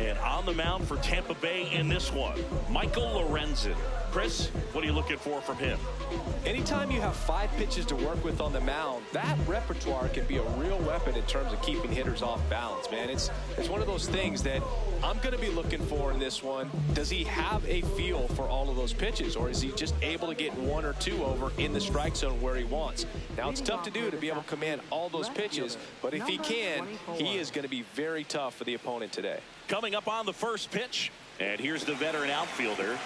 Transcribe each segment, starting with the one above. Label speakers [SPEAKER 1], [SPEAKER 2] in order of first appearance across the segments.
[SPEAKER 1] And on the mound for Tampa Bay in this one, Michael Lorenzen. Chris, what are you looking for from him?
[SPEAKER 2] Anytime you have 5 pitches to work with on the mound, that repertoire can be a real weapon in terms of keeping hitters off balance, man. It's one of those things that I'm going to be looking for in this one. Does he have a feel for all of those pitches, or is he just able to get 1 or 2 over in the strike zone where he wants? Now, it's tough to do to be able to command all those pitches, but if he can, he is going to be very tough for the opponent today.
[SPEAKER 1] Coming up on the first pitch, and here's the veteran outfielder.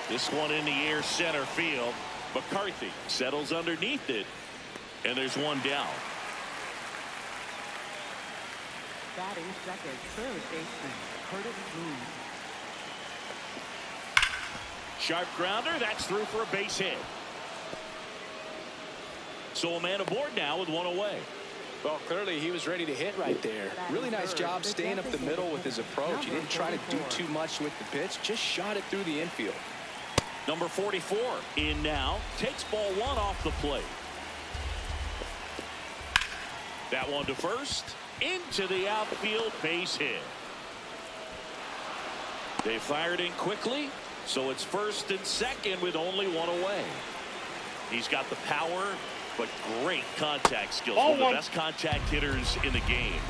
[SPEAKER 1] This one in the air, center field. McCarthy settles underneath it, and there's one down.
[SPEAKER 3] Batting second, third baseman, Curtis Boone.
[SPEAKER 1] Sharp grounder, that's through for a base hit. So a man aboard now with 1 away.
[SPEAKER 2] Well, clearly he was ready to hit right there. Really nice job staying up the middle with his approach. He didn't try to do too much with the pitch, just shot it through the infield.
[SPEAKER 1] Number 44 in now, takes ball 1 off the plate. That one to first, into the outfield, base hit. They fired in quickly, so it's first and second with only 1 away. He's got the power, but great contact skills. One of the best contact hitters in the game.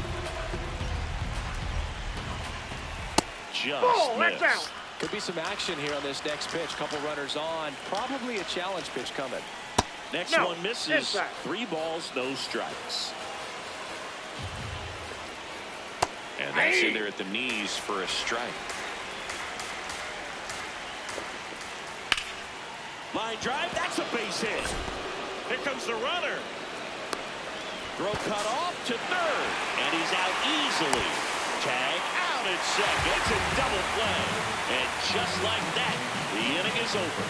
[SPEAKER 1] Just missed.
[SPEAKER 2] Could be some action here on this next pitch. Couple runners on. Probably a challenge pitch coming.
[SPEAKER 1] Next one misses. 3 balls, no strikes. And that's in there at the knees for a strike. Line drive, that's a base hit. Here comes the runner. Throw cut off to third, and he's out easily. Tag out at second. It's a double play. And just like that, the inning is over.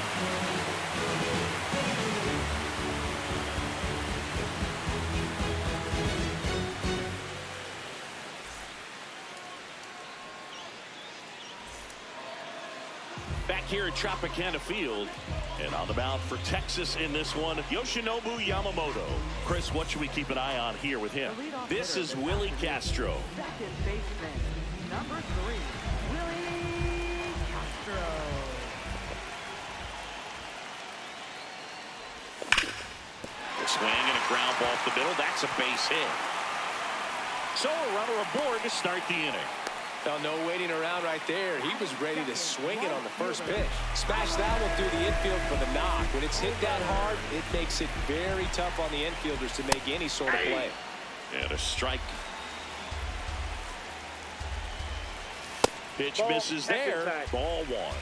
[SPEAKER 1] Back here at Tropicana Field, and on the mound for Texas in this one, Yoshinobu Yamamoto. Chris, what should we keep an eye on here with him? This is Willie Castro.
[SPEAKER 3] Second baseman, number 3, Willie Castro.
[SPEAKER 1] The swing and a ground ball off the middle. That's a base hit. So a runner aboard to start the inning.
[SPEAKER 2] Well, no waiting around right there. He was ready to swing it on the first pitch. Smash that one through the infield for the knock. When it's hit that hard, it makes it very tough on the infielders to make any sort of play.
[SPEAKER 1] And a strike. Pitch misses there. Ball 1.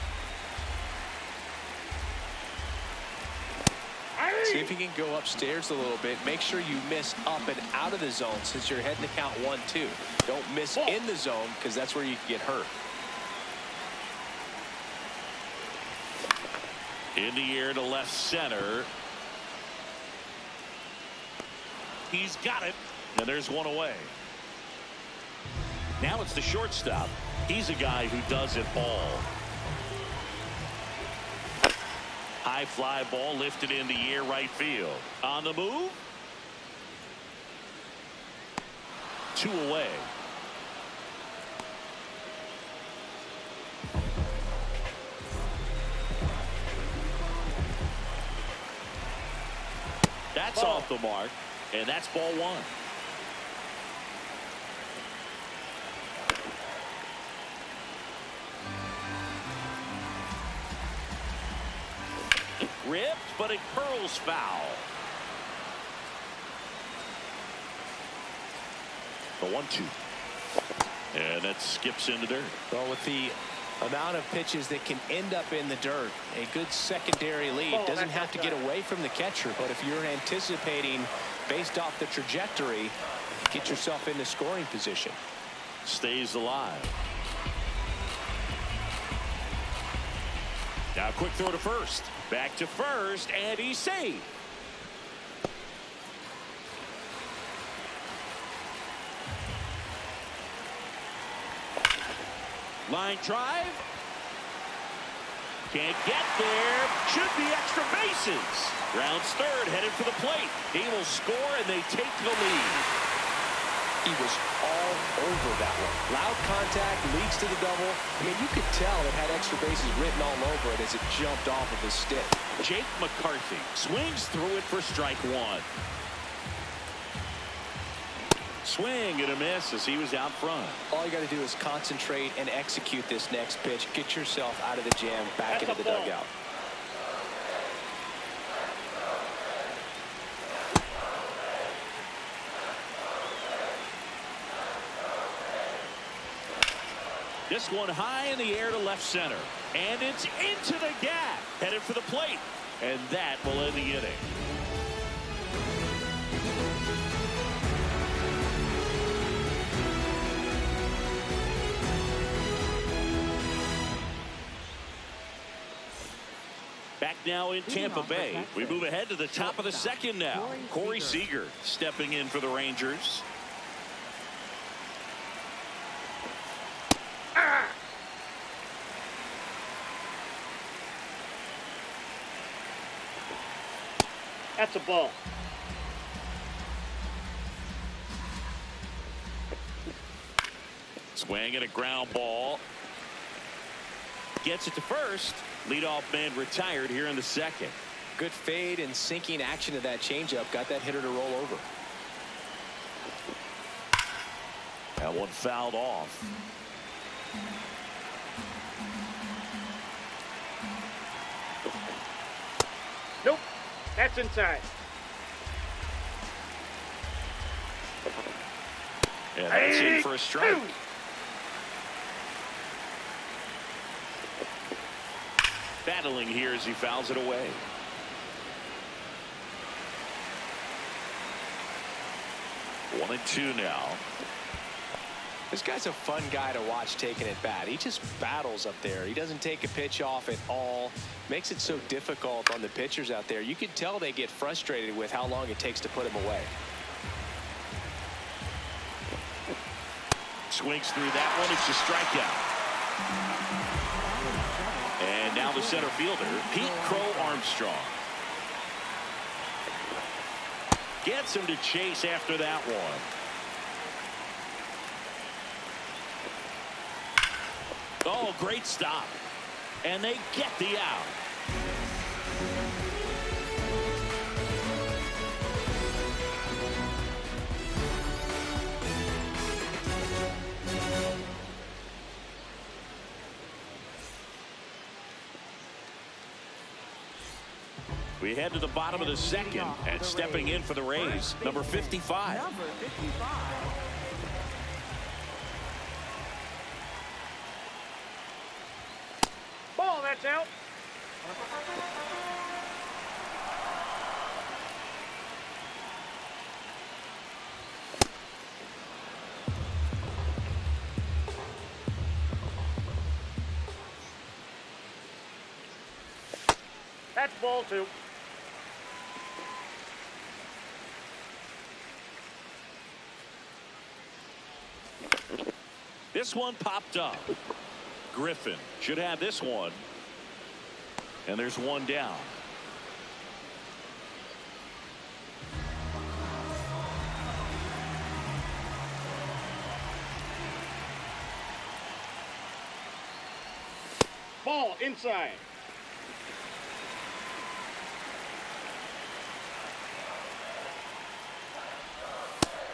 [SPEAKER 2] See if you can go upstairs a little bit. Make sure you miss up and out of the zone since you're heading to count 1-2. Don't miss in the zone because that's where you can get hurt.
[SPEAKER 1] In the air to left center. He's got it. And there's 1 away. Now it's the shortstop. He's a guy who does it all. High fly ball lifted in the air right field. On the move. 2 away. That's off the mark, and that's ball 1. Ripped, but it curls foul. The 1-2. And that skips into dirt.
[SPEAKER 2] Well, with the amount of pitches that can end up in the dirt, a good secondary lead doesn't have to get away from the catcher, but if you're anticipating based off the trajectory, get yourself into scoring position.
[SPEAKER 1] Stays alive. Now quick throw to first. Back to first, and he's safe. Line drive. Can't get there. Should be extra bases. Rounds third, headed for the plate. He will score, and they take the lead.
[SPEAKER 2] He was all over that one. Loud contact, leads to the double. I mean, you could tell it had extra bases written all over it as it jumped off of his stick.
[SPEAKER 1] Jake McCarthy swings through it for strike one. Swing and a miss as he was out front.
[SPEAKER 2] All you got to do is concentrate and execute this next pitch. Get yourself out of the jam, back into the dugout.
[SPEAKER 1] This one high in the air to left center. And it's into the gap. Headed for the plate. And that will end the inning. Back now in Tampa Bay. We move ahead to the top of the second now. Corey Seager stepping in for the Rangers.
[SPEAKER 4] That's a ball.
[SPEAKER 1] Swing and a ground ball. Gets it to first. Leadoff man retired here in the second.
[SPEAKER 2] Good fade and sinking action of that changeup. Got that hitter to roll over.
[SPEAKER 1] That one fouled off.
[SPEAKER 4] Nope. That's inside.
[SPEAKER 1] And that's in for a strike. Battling here as he fouls it away. One and two now.
[SPEAKER 2] This guy's a fun guy to watch taking at bat. He just battles up there. He doesn't take a pitch off at all. Makes it so difficult on the pitchers out there. You can tell they get frustrated with how long it takes to put him away.
[SPEAKER 1] Swings through that one. It's a strikeout. And now the center fielder, Pete Crow Armstrong. Gets him to chase after that one. Oh, great stop. And they get the out. We head to the bottom of the second, and stepping in for the Rays, number 55.
[SPEAKER 3] Number 55.
[SPEAKER 4] Ball, that's out. That's ball two.
[SPEAKER 1] This one popped up. Griffin should have this one. And there's one down.
[SPEAKER 4] Ball inside.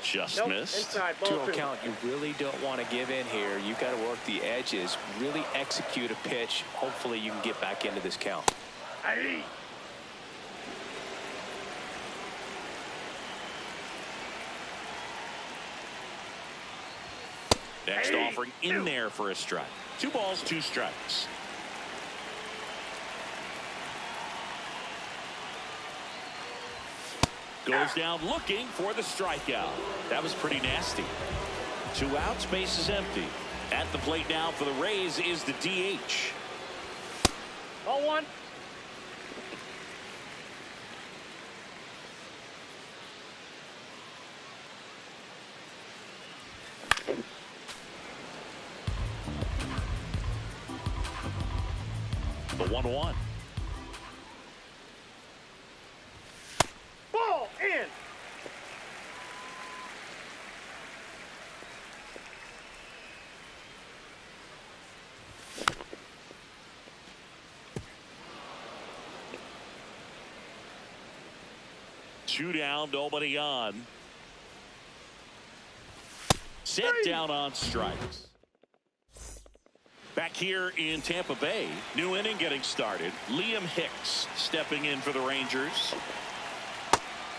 [SPEAKER 1] Just
[SPEAKER 4] Nope,
[SPEAKER 1] missed.
[SPEAKER 4] inside, ball
[SPEAKER 2] To a
[SPEAKER 4] two.
[SPEAKER 2] count, you really don't want to give in here. You've got to work the edges, really execute a pitch. Hopefully you can get back into this count.
[SPEAKER 4] Aye.
[SPEAKER 1] Next
[SPEAKER 4] Hey,
[SPEAKER 1] offering in there for a strike. 2 balls, 2 strikes. Goes down looking for the strikeout. That was pretty nasty. 2 outs, base is empty. At the plate now for the Rays is the DH.
[SPEAKER 4] Ball one.
[SPEAKER 1] The 1-0 1.
[SPEAKER 4] Ball in.
[SPEAKER 1] Two down, nobody on. Set down on strikes. Back here in Tampa Bay, new inning getting started. Liam Hicks stepping in for the Rangers.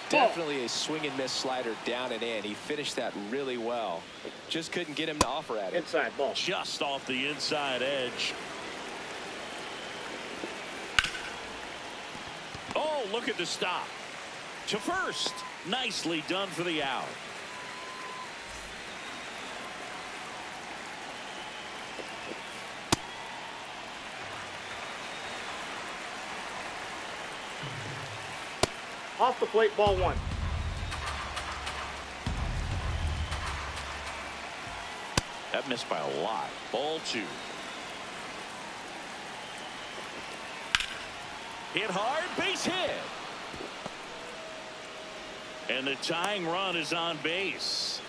[SPEAKER 2] Definitely a swing and miss slider down and in. He finished that really well. Just couldn't get him to offer at it.
[SPEAKER 4] Inside ball.
[SPEAKER 1] Just off the inside edge. Oh, look at the stop. To first. Nicely done for the out.
[SPEAKER 4] Off the plate, ball 1.
[SPEAKER 1] That missed by a lot. Ball 2. Hit hard, base hit. And the tying run is on base.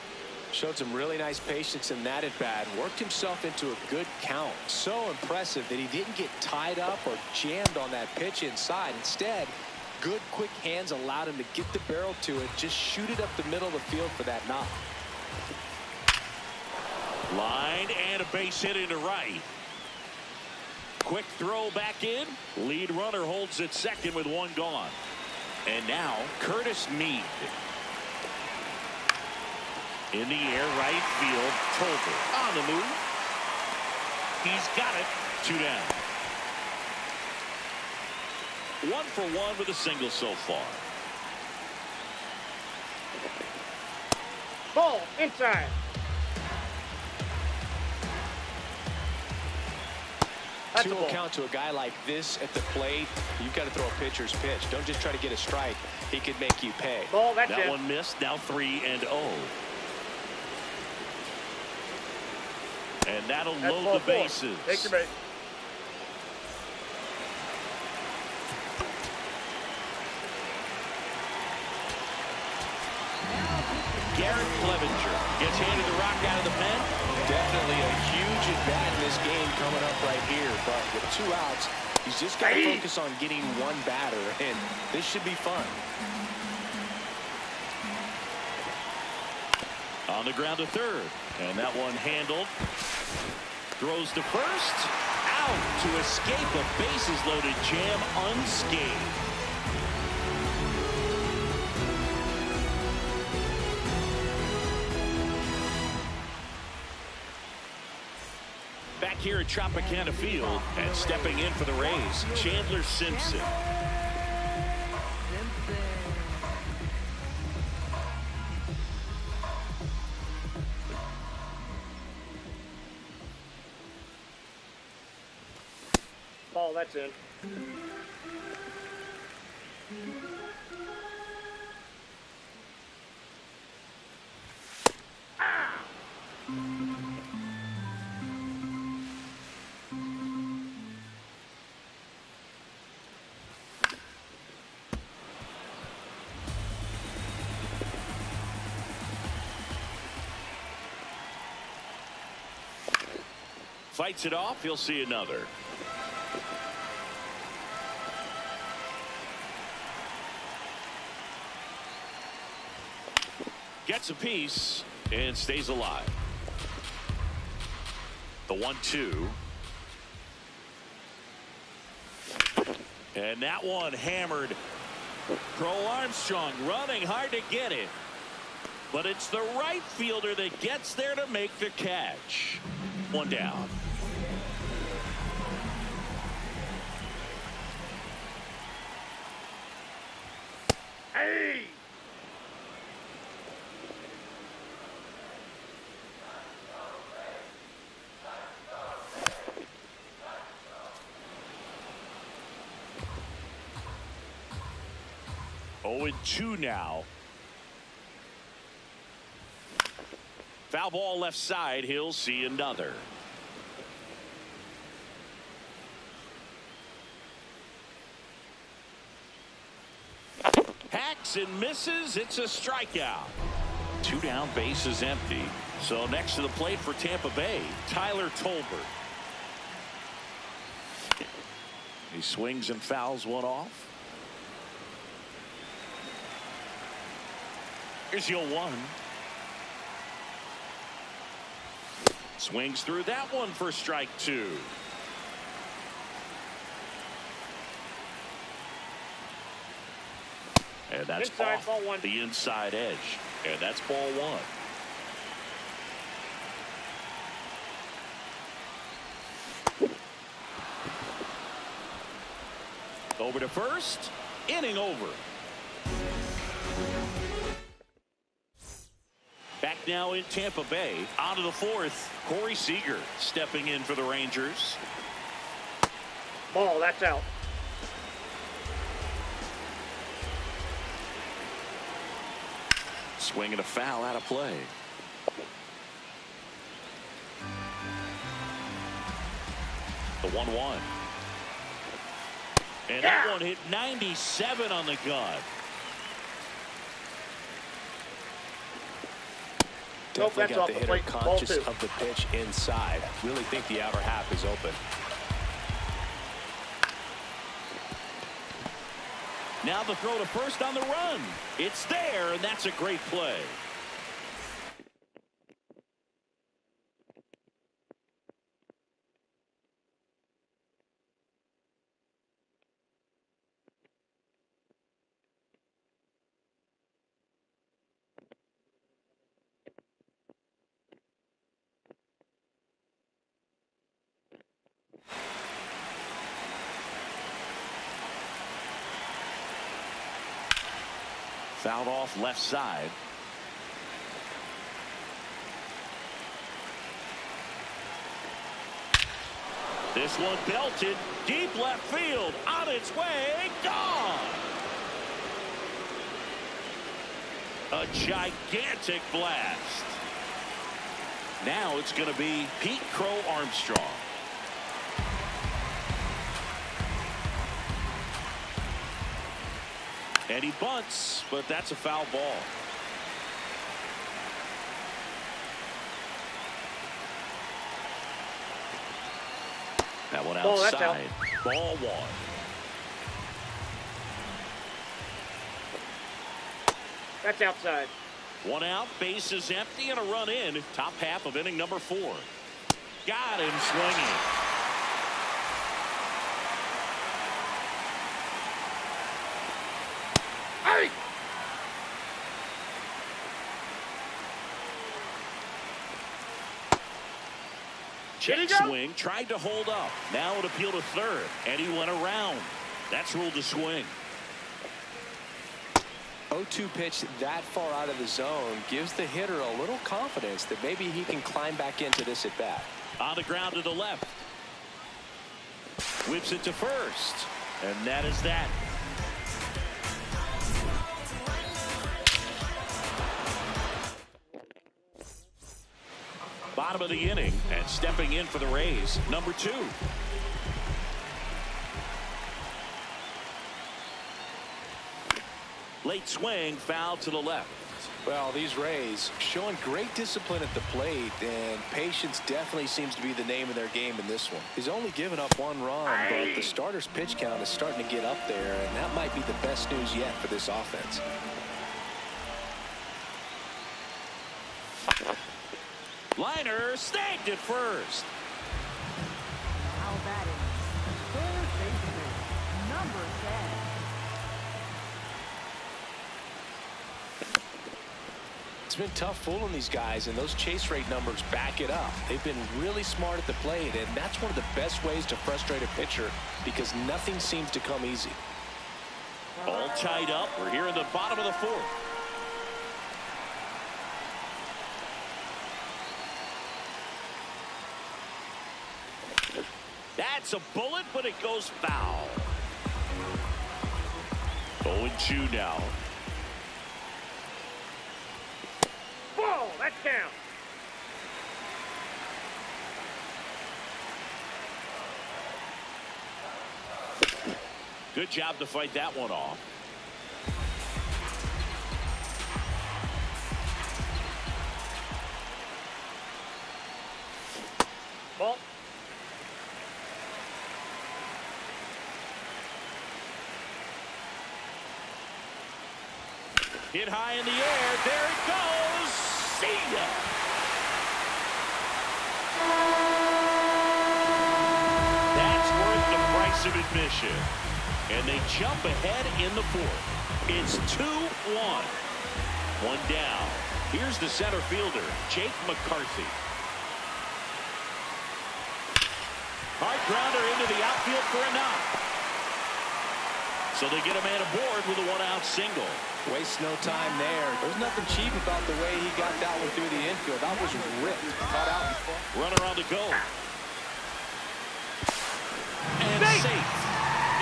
[SPEAKER 2] Showed some really nice patience in that at bat. Worked himself into a good count. So impressive that he didn't get tied up or jammed on that pitch inside. Instead, good quick hands allowed him to get the barrel to it. Just shoot it up the middle of the field for that knock.
[SPEAKER 1] Line and a base hit into right. Quick throw back in. Lead runner holds at second with 1 gone. And now Curtis Mead. In the air, right field. Tolbert on the move. He's got it. 2 down. 1 for 1 with a single so far.
[SPEAKER 4] Ball inside. That's
[SPEAKER 2] 2-0 count to a guy like this at the plate. You've got to throw a pitcher's pitch. Don't just try to get a strike. He could make you pay.
[SPEAKER 4] Ball, that's
[SPEAKER 1] That
[SPEAKER 4] it.
[SPEAKER 1] one missed. Now 3-0. And that'll
[SPEAKER 4] That's
[SPEAKER 1] load
[SPEAKER 4] ball
[SPEAKER 1] the
[SPEAKER 4] 4.
[SPEAKER 1] bases.
[SPEAKER 4] Take your base.
[SPEAKER 1] Garrett Clevenger gets handed the rock out of the pen.
[SPEAKER 2] Definitely a huge at-bat in this game coming up right here. But with 2 outs, he's just got to focus on getting 1 batter, and this should be fun.
[SPEAKER 1] On the ground to third. And that one handled. Throws to first. Out to escape a bases-loaded jam unscathed. Back here at Tropicana Field, and stepping in for the Rays, Chandler Simpson.
[SPEAKER 4] Ball, that's in.
[SPEAKER 1] Fights it off. He'll see another. Gets a piece and stays alive. The 1-2. And that one hammered. Crow Armstrong running hard to get it. But it's the right fielder that gets there to make the catch. 1 down.
[SPEAKER 4] Hey!
[SPEAKER 1] Oh, and 2 now. Foul ball left side. He'll see another. Swings and misses. It's a strikeout. 2 down, bases empty. So next to the plate for Tampa Bay, Tyler Tolbert. He swings and fouls one off. Here's your 1. Swings through that one for strike 2. And that's
[SPEAKER 4] Inside,
[SPEAKER 1] off
[SPEAKER 4] ball 1.
[SPEAKER 1] the inside edge. And that's ball 1. Over to first. Inning over. Back now in Tampa Bay. On to the 4th. Corey Seager stepping in for the Rangers.
[SPEAKER 4] Ball, that's out.
[SPEAKER 1] Swing and a foul out of play. The 1-1. And that one hit 97 on the gun.
[SPEAKER 4] Nope,
[SPEAKER 2] Definitely
[SPEAKER 4] that's
[SPEAKER 2] got
[SPEAKER 4] off
[SPEAKER 2] the
[SPEAKER 4] the
[SPEAKER 2] hitter
[SPEAKER 4] plate. Ball
[SPEAKER 2] conscious
[SPEAKER 4] 2.
[SPEAKER 2] of the pitch inside. Really think the outer half is open.
[SPEAKER 1] Now the throw to first on the run. It's there, and that's a great play. Fouled off left side. This one belted deep left field. On its way. Gone. A gigantic blast. Now it's going to be Pete Crow Armstrong. And he bunts, but that's a foul ball. That one
[SPEAKER 4] Ball, that's out.
[SPEAKER 1] outside. Ball 1.
[SPEAKER 4] That's outside.
[SPEAKER 1] 1 out, bases empty, and a run in. Top half of inning number 4. Got him swinging.
[SPEAKER 4] Hey!
[SPEAKER 1] Check swing, tried to hold up. Now it appealed to third, and he went around. That's ruled a swing.
[SPEAKER 2] 0-2 pitch that far out of the zone gives the hitter a little confidence that maybe he can climb back into this at bat.
[SPEAKER 1] On the ground to the left. Whips it to first. And that is that. Bottom of the inning, and stepping in for the Rays, number 2. Late swing, foul to the left.
[SPEAKER 2] Well, these Rays showing great discipline at the plate, and patience definitely seems to be the name of their game in this one. He's only given up 1 run, but the starter's pitch count is starting to get up there, and that might be the best news yet for this offense.
[SPEAKER 1] Liner snagged at first.
[SPEAKER 3] Now batting, third baseman, number 10.
[SPEAKER 2] It's been tough fooling these guys, and those chase rate numbers back it up. They've been really smart at the plate, and that's one of the best ways to frustrate a pitcher because nothing seems to come easy.
[SPEAKER 1] All tied up. We're here in the bottom of the 4th. That's a bullet, but it goes foul. 0-2 now.
[SPEAKER 4] Ball, that's down.
[SPEAKER 1] Good job to fight that one off. Hit high in the air. There it goes. See ya. That's worth the price of admission. And they jump ahead in the fourth. It's 2-1. One down. Here's the center fielder, Jake McCarthy. Hard grounder into the outfield for a knock. So they get a man aboard with a one-out single.
[SPEAKER 2] Waste no time there. There's nothing cheap about the way he got that one through the infield. That was ripped. Caught out.
[SPEAKER 1] Runner on the go. And safe.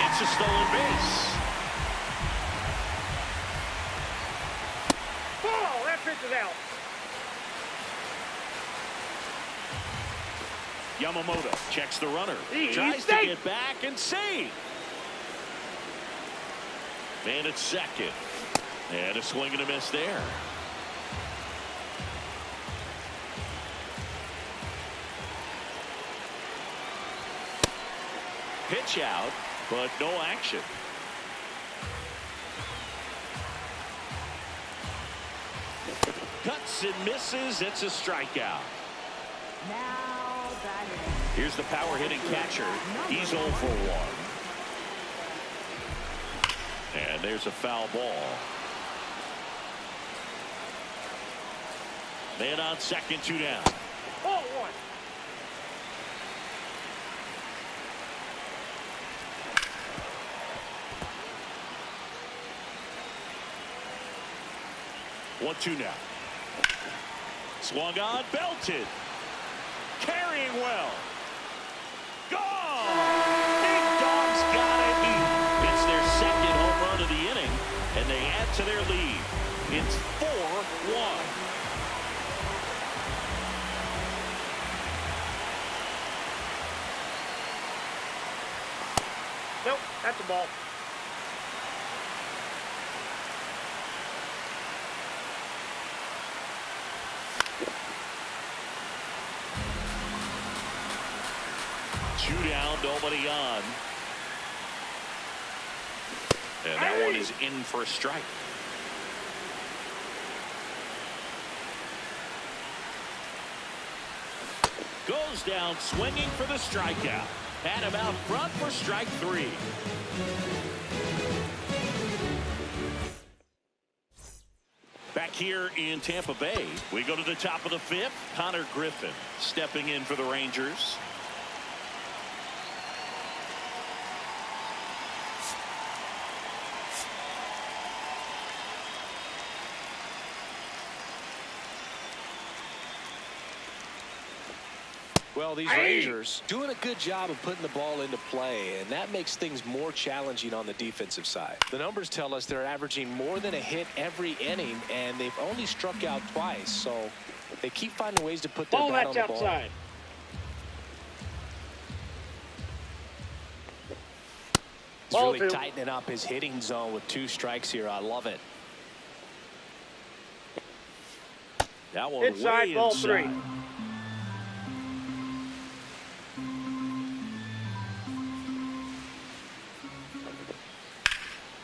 [SPEAKER 1] It's a stolen base.
[SPEAKER 4] Ball! That pitch is out.
[SPEAKER 1] Yamamoto checks the runner.
[SPEAKER 4] He's
[SPEAKER 1] Tries to
[SPEAKER 4] safe.
[SPEAKER 1] get back and save. Man at second. And a swing and a miss there. Pitch out, but no action. Cuts and misses. It's a strikeout.
[SPEAKER 3] Now batting.
[SPEAKER 1] Here's the power hitting catcher. He's 0 for 1. And there's a foul ball. Man on second, 2 down.
[SPEAKER 4] Ball one.
[SPEAKER 1] One, 2 now. Swung on, belted. Carrying well. Gone! Big Dog's gotta eat. It's their second home run of the inning, and they add to their lead. It's 4-1.
[SPEAKER 4] Nope, that's a ball.
[SPEAKER 1] Two down, nobody on. And that one is in for a strike. Goes down swinging for the strikeout. Had him out front for strike 3. Back here in Tampa Bay, we go to the top of the 5th. Connor Griffin stepping in for the Rangers.
[SPEAKER 2] Well, these Rangers doing a good job of putting the ball into play, and that makes things more challenging on the defensive side. The numbers tell us they're averaging more than a hit every inning, and they've only struck out twice, so they keep finding ways to put their
[SPEAKER 4] Ball,
[SPEAKER 2] bat on
[SPEAKER 4] that's
[SPEAKER 2] the ball.
[SPEAKER 4] outside.
[SPEAKER 2] He's
[SPEAKER 4] Ball
[SPEAKER 2] really
[SPEAKER 4] 2.
[SPEAKER 2] tightening up his hitting zone with 2 strikes here. I love it.
[SPEAKER 1] That one
[SPEAKER 4] Inside,
[SPEAKER 1] way
[SPEAKER 4] ball
[SPEAKER 1] inside.
[SPEAKER 4] 3.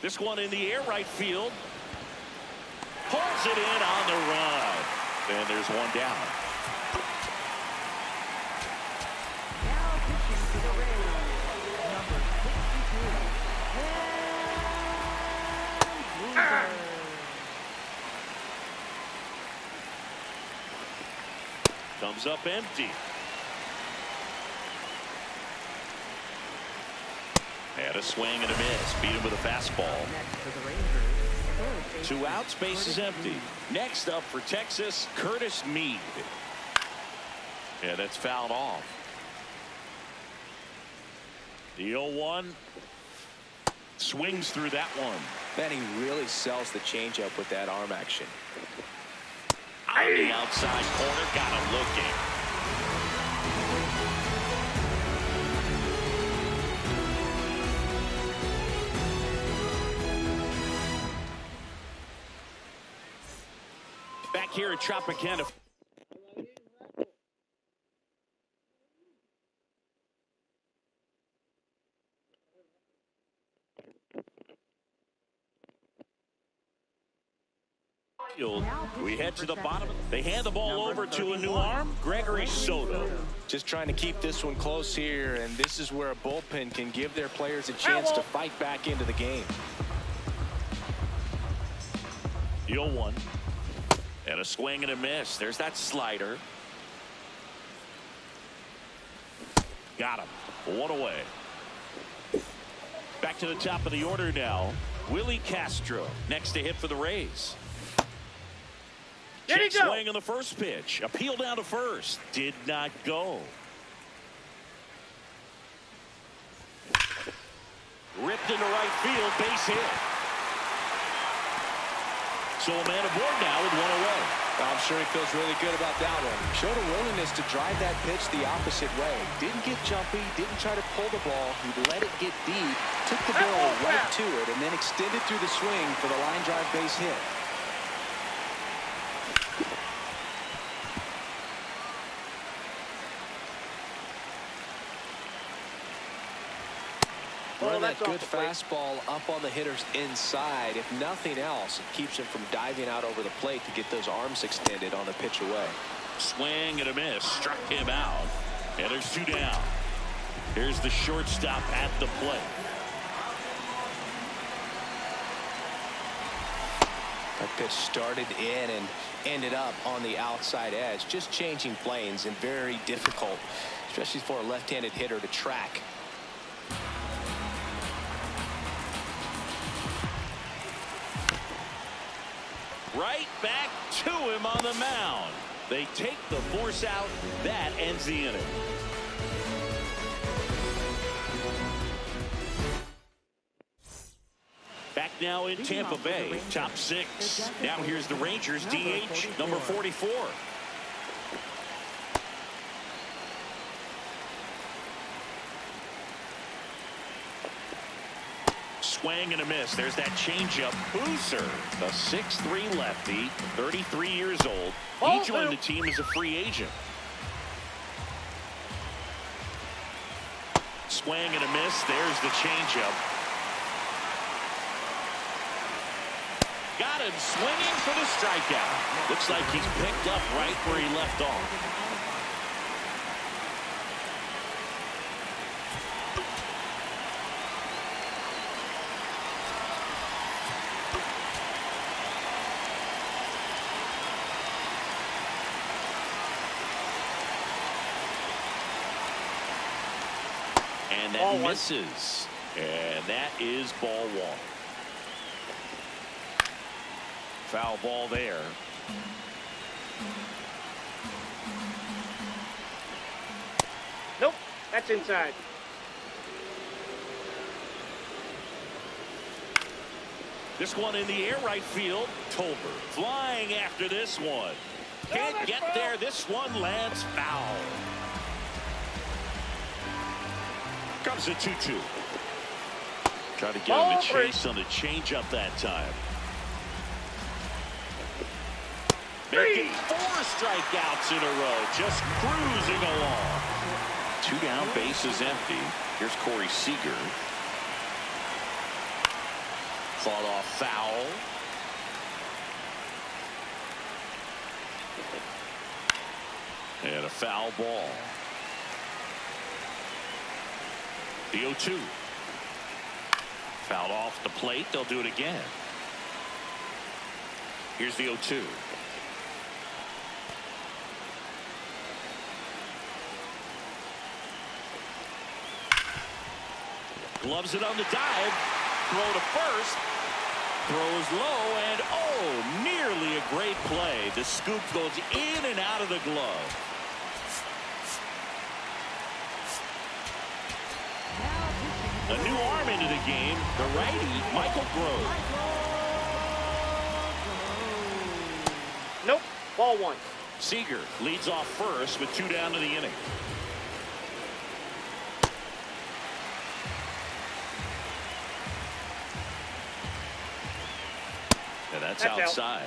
[SPEAKER 1] This one in the air, right field. Pulls it in on the run. And there's one down.
[SPEAKER 3] Now pitching to the Rays. Number 62. And loser.
[SPEAKER 1] Comes up empty. And a swing and a miss. Beat him with a fastball.
[SPEAKER 3] Next for the Rangers.
[SPEAKER 1] 2 outs, base is empty. Next up for Texas, Curtis Mead. Yeah, that's fouled off. The 0-1 swings through that one.
[SPEAKER 2] Man, he really sells the changeup with that arm action.
[SPEAKER 1] On the outside corner, got him looking. Back here at Tropicana. We head to the bottom. They hand the ball over to a new arm, Gregory Soto.
[SPEAKER 2] Just trying to keep this one close here, and this is where a bullpen can give their players a chance to fight back into the game.
[SPEAKER 1] 0-1. And a swing and a miss. There's that slider. Got him. One away. Back to the top of the order now. Willie Castro next to hit for the Rays. Check swing on the first pitch. Appeal down to first. Did not go. Ripped into right field. Base hit. So a man aboard now with one away.
[SPEAKER 2] I'm sure he feels really good about that one. Showed a willingness to drive that pitch the opposite way. Didn't get jumpy, didn't try to pull the ball. He let it get deep, took the barrel right to it, and then extended through the swing for the line drive base hit. Run that good fastball up on the hitter's inside. If nothing else, it keeps him from diving out over the plate to get those arms extended on the pitch away.
[SPEAKER 1] Swing and a miss. Struck him out. And there's two down. Here's the shortstop at the plate.
[SPEAKER 2] That pitch started in and ended up on the outside edge. Just changing planes and very difficult, especially for a left-handed hitter to track.
[SPEAKER 1] Right back to him on the mound. They take the force out. That ends the inning. Back now in Tampa Bay, top six. Now here's the Rangers DH, number 44. Swing and a miss. There's that changeup. Boozer, the 6'3" lefty, 33 years old. He joined the team as a free agent. Swing and a miss. There's the changeup. Got him swinging for the strikeout. Looks like he's picked up right where he left off. And that misses. And that is ball one. Foul ball there.
[SPEAKER 4] Nope, that's inside.
[SPEAKER 1] This one in the air right field. Tolbert flying after this one. Can't get there. This one lands foul. Comes a 2-2. Try to get him to chase on the changeup that time. Making 4 strikeouts in a row. Just cruising along. 2 down, bases empty. Here's Corey Seager. Fought off foul. And a foul ball. The 0-2. Fouled off the plate. They'll do it again. Here's the 0-2. Gloves it on the dive. Throw to first. Throws low and oh, nearly a great play. The scoop goes in and out of the glove. A new arm into the game, the righty, Michael Grove.
[SPEAKER 4] Nope, ball one.
[SPEAKER 1] Seager leads off first with 2 down to the inning. And that's outside.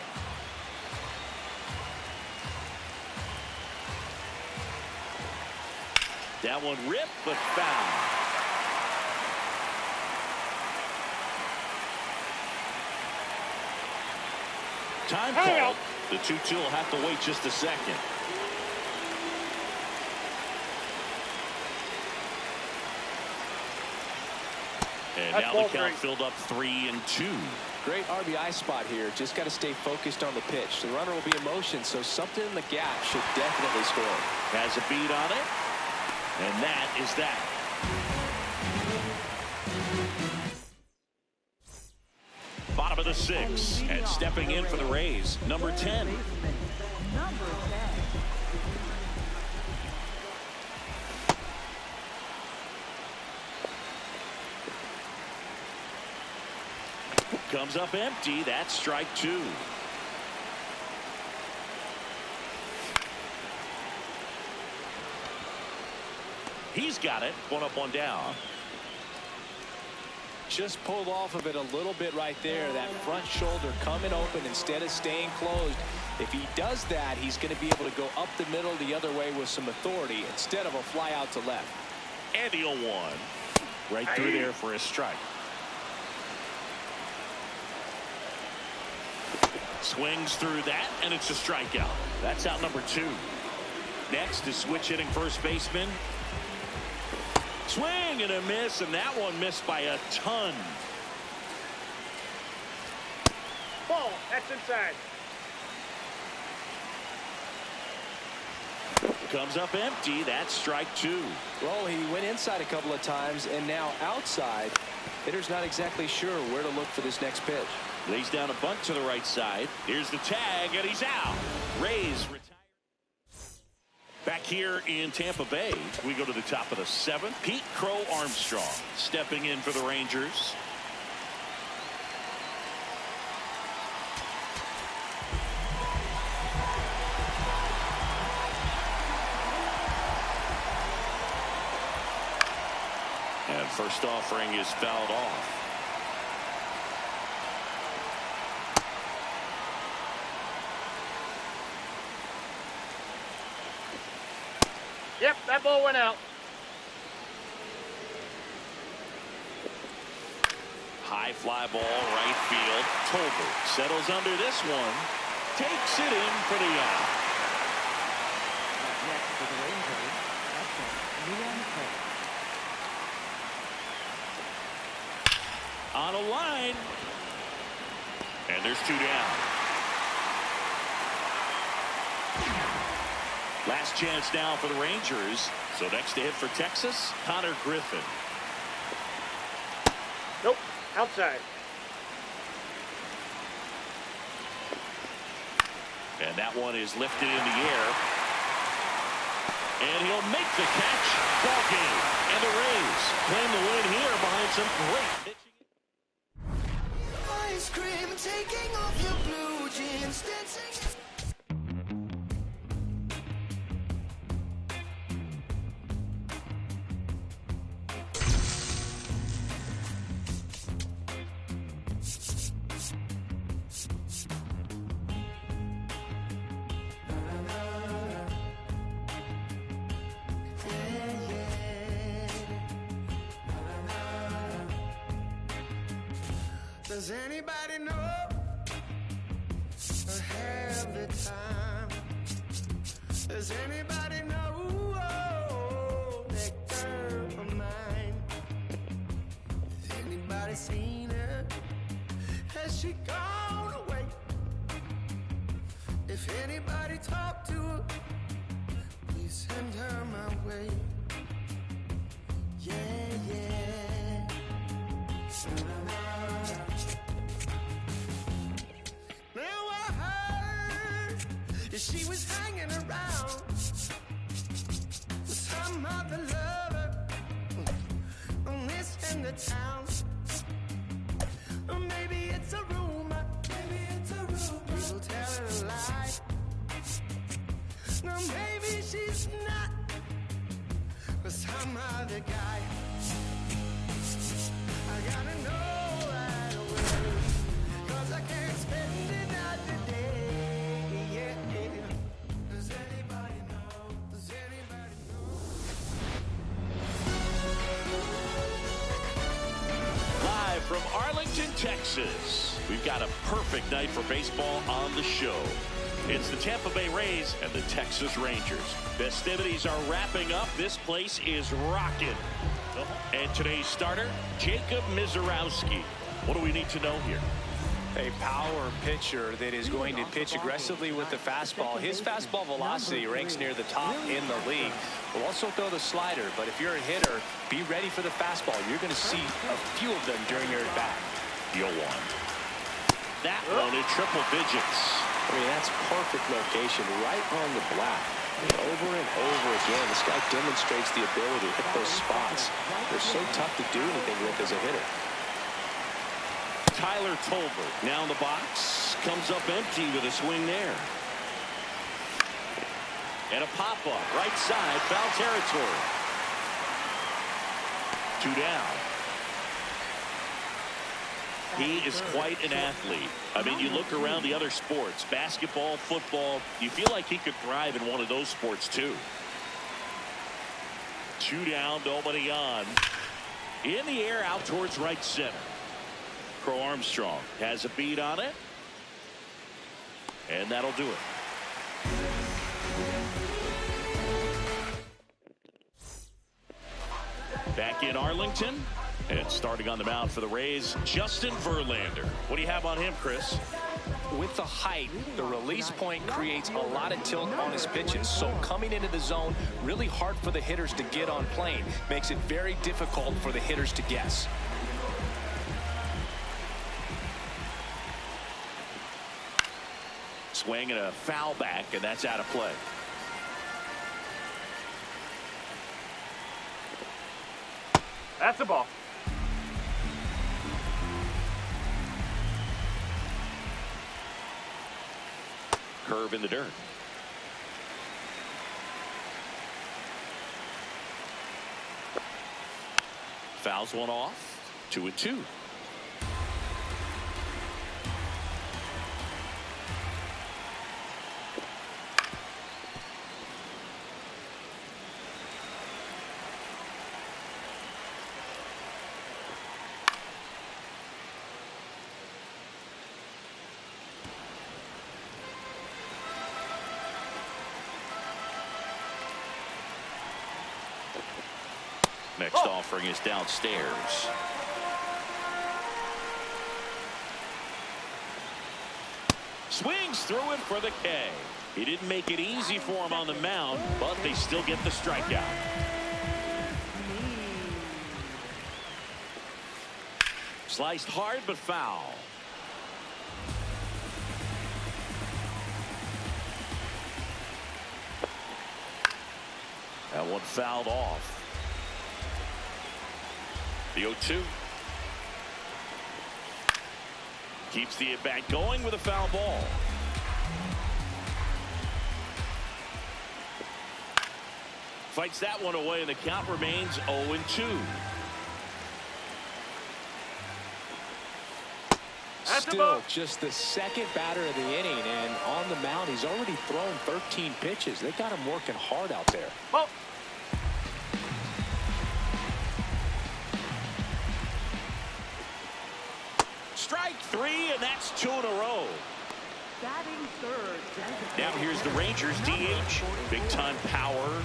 [SPEAKER 1] That one ripped, but foul. Time call. The 2-2 will have to wait just a second. And
[SPEAKER 4] That's
[SPEAKER 1] now
[SPEAKER 4] ball
[SPEAKER 1] the count
[SPEAKER 4] three.
[SPEAKER 1] filled up 3-2.
[SPEAKER 2] Great RBI spot here. Just got to stay focused on the pitch. The runner will be in motion, so something in the gap should definitely score.
[SPEAKER 1] Has a beat on it. And that is that. Bottom of the 6th. And stepping in for the Rays, number 10.
[SPEAKER 3] Number 10.
[SPEAKER 1] Comes up empty. That's strike 2. He's got it. 1 up, 1 down.
[SPEAKER 2] Just pulled off of it a little bit right there. That front shoulder coming open instead of staying closed. If he does that, he's going to be able to go up the middle the other way with some authority instead of a fly out to left.
[SPEAKER 1] And the 0-1. Right through there for a strike. Swings through that, and it's a strikeout. That's out number 2. Next is switch hitting first baseman. Swing and a miss, and that one missed by a ton.
[SPEAKER 4] Ball. That's inside.
[SPEAKER 1] Comes up empty. That's strike 2.
[SPEAKER 2] Well, he went inside a couple of times, and now outside. Hitter's not exactly sure where to look for this next pitch.
[SPEAKER 1] Lays down a bunt to the right side. Here's the tag, and he's out. Rays retire. Back here in Tampa Bay, we go to the top of the 7th. Pete Crow Armstrong stepping in for the Rangers. And first offering is fouled off.
[SPEAKER 4] Yep, that ball went out.
[SPEAKER 1] High fly ball, right field. Tolbert settles under this one. Takes it in for the out.
[SPEAKER 3] Next for the Rangers, that's Liam Kay.
[SPEAKER 1] On a line. And there's 2 down. Last chance now for the Rangers. So next to hit for Texas, Connor Griffin.
[SPEAKER 4] Nope. Outside.
[SPEAKER 1] And that one is lifted in the air. And he'll make the catch. Ball game. And the Rays claim the win here behind some great pitching.
[SPEAKER 5] Ice cream, taking off your blue jeans, dancing. Does anybody know I have the time? Does anybody know that girl of mine? Has anybody seen her? Has she gone away? If anybody talked to her, please send her my way. Yeah, yeah. Now I heard that she was hanging around with some other lover on this end of town. Or maybe it's a rumor. People tell her a lie. No, maybe she's not with some other guy. I gotta know right away, 'cause I can't spend another day. Yeah. Does anybody know? Does anybody know?
[SPEAKER 1] Live from Arlington, Texas, we've got a perfect night for baseball on the show. It's the Tampa Bay Rays and the Texas Rangers. Festivities are wrapping up. This place is rocking. And today's starter, Jacob Mizorowski. What do we need to know here?
[SPEAKER 2] A power pitcher that is going to pitch aggressively with the fastball. His fastball velocity ranks near the top in the league. Will also throw the slider, but if you're a hitter, be ready for the fastball. You're going to see a few of them during your at-bat.
[SPEAKER 1] You'll want. That one in triple digits.
[SPEAKER 2] I mean, that's perfect location, right on the black. I mean, over and over again, this guy demonstrates the ability to hit those spots. They're so tough to do anything with as a hitter.
[SPEAKER 1] Tyler Tolbert now in the box, comes up empty with a swing there. And a pop-up, right side, foul territory. 2 down. He is quite an athlete. I mean, you look around the other sports, basketball, football, you feel like he could thrive in one of those sports too. 2 down, nobody on. In the air, out towards right center. Crow Armstrong has a beat on it. And that'll do it. Back in Arlington. And starting on the mound for the Rays, Justin Verlander. What do you have on him, Chris?
[SPEAKER 2] With the height, the release point creates a lot of tilt on his pitches. So coming into the zone, really hard for the hitters to get on plane. Makes it very difficult for the hitters to guess.
[SPEAKER 1] Swing and a foul back, and that's out of play.
[SPEAKER 4] That's a ball.
[SPEAKER 1] Curve in the dirt. Fouls one off. 2-2. Next offering is downstairs. Swings through it for the K. He didn't make it easy for him on the mound, but they still get the strikeout. Sliced hard but foul. That one fouled off. The 0-2. Keeps the at-bat going with a foul ball. Fights that one away, and the count remains 0-2.
[SPEAKER 2] Still just the second batter of the inning, and on the mound, he's already thrown 13 pitches. They got him working hard out there.
[SPEAKER 4] Oh.
[SPEAKER 1] Strike 3, and that's 2 in a row.
[SPEAKER 3] Batting third.
[SPEAKER 1] Now here's the Rangers DH. Big time power.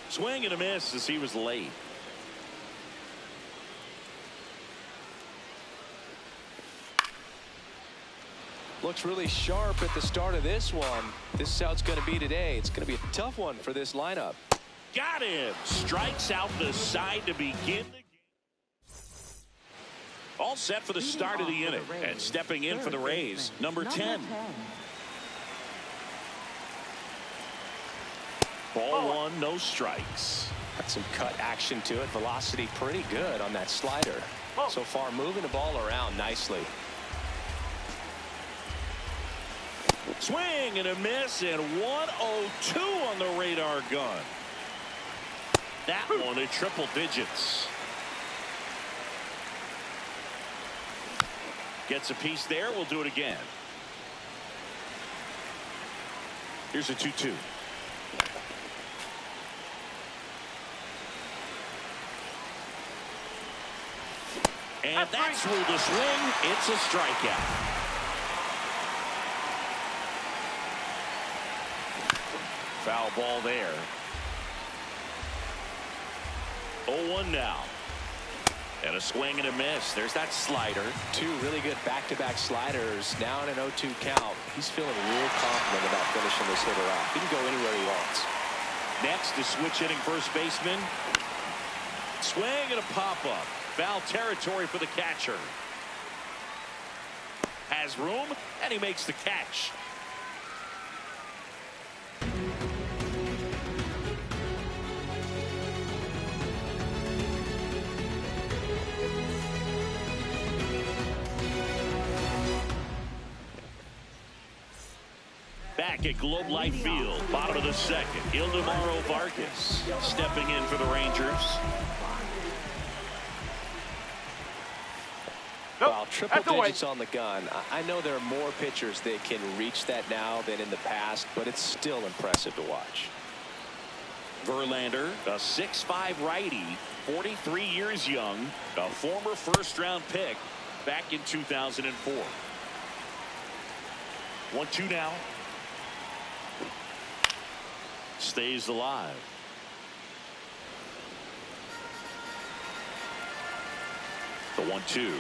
[SPEAKER 1] Swing and a miss as he was late.
[SPEAKER 2] Looks really sharp at the start of this one. This is how it's going to be today. It's going to be a tough one for this lineup.
[SPEAKER 1] Got him. Strikes out the side to begin the game. All set for the start of the inning. And stepping in for the Rays, number 10. Ball one, no strikes.
[SPEAKER 2] Got some cut action to it. Velocity pretty good on that slider. So far moving the ball around nicely.
[SPEAKER 1] Swing and a miss, and 102 on the radar gun. That one in triple digits. Gets a piece there. We'll do it again. Here's a 2-2. And that's through the swing. It's a strikeout. Foul ball there. 0-1 now. And a swing and a miss. There's that slider.
[SPEAKER 2] Two really good back-to-back sliders. Now in an 0-2 count. He's feeling real confident about finishing this hitter off. He can go anywhere he wants.
[SPEAKER 1] Next, the switch hitting first baseman. Swing and a pop-up. Foul territory for the catcher. Has room, and he makes the catch. Back at Globe Life Field, bottom of the second. Ildemaro Vargas stepping in for the Rangers.
[SPEAKER 2] Well, triple digits on the gun. I know there are more pitchers that can reach that now than in the past, but it's still impressive to watch.
[SPEAKER 1] Verlander, a 6'5" righty, 43 years young, a former first-round pick back in 2004. 1-2 now. Stays alive. The 1-2.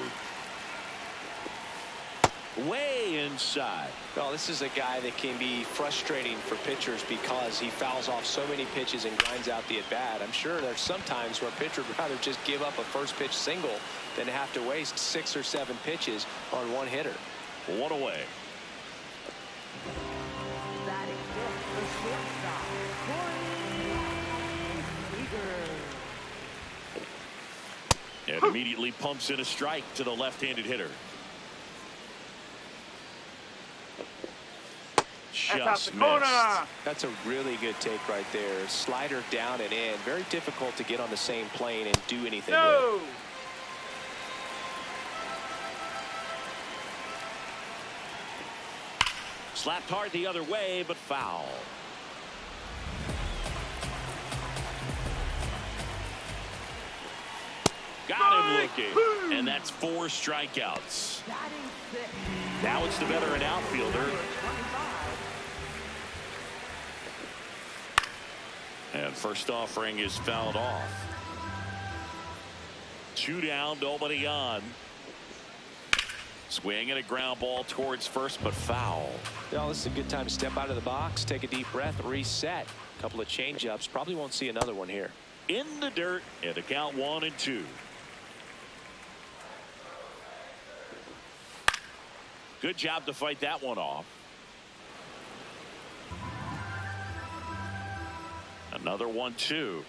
[SPEAKER 1] Way inside.
[SPEAKER 2] Well, this is a guy that can be frustrating for pitchers because he fouls off so many pitches and grinds out the at-bat. I'm sure there's some times where a pitcher would rather just give up a first pitch single than have to waste 6 or 7 pitches on one hitter.
[SPEAKER 1] 1 away.
[SPEAKER 3] Batting fifth, the shortstop, Corey
[SPEAKER 1] And immediately pumps in a strike to the left-handed hitter. Just missed.
[SPEAKER 2] That's a really good take right there. Slider down and in. Very difficult to get on the same plane and do anything with.
[SPEAKER 1] Slapped hard the other way, but foul. Got him looking. And that's 4 strikeouts. Now it's the veteran outfielder. And first offering is fouled off. 2 down, nobody on. Swing and a ground ball towards first, but foul.
[SPEAKER 2] Well, this is a good time to step out of the box, take a deep breath, reset. A couple of change-ups. Probably won't see another one here.
[SPEAKER 1] In the dirt, and a count 1-2. Good job to fight that one off. Another 1-2.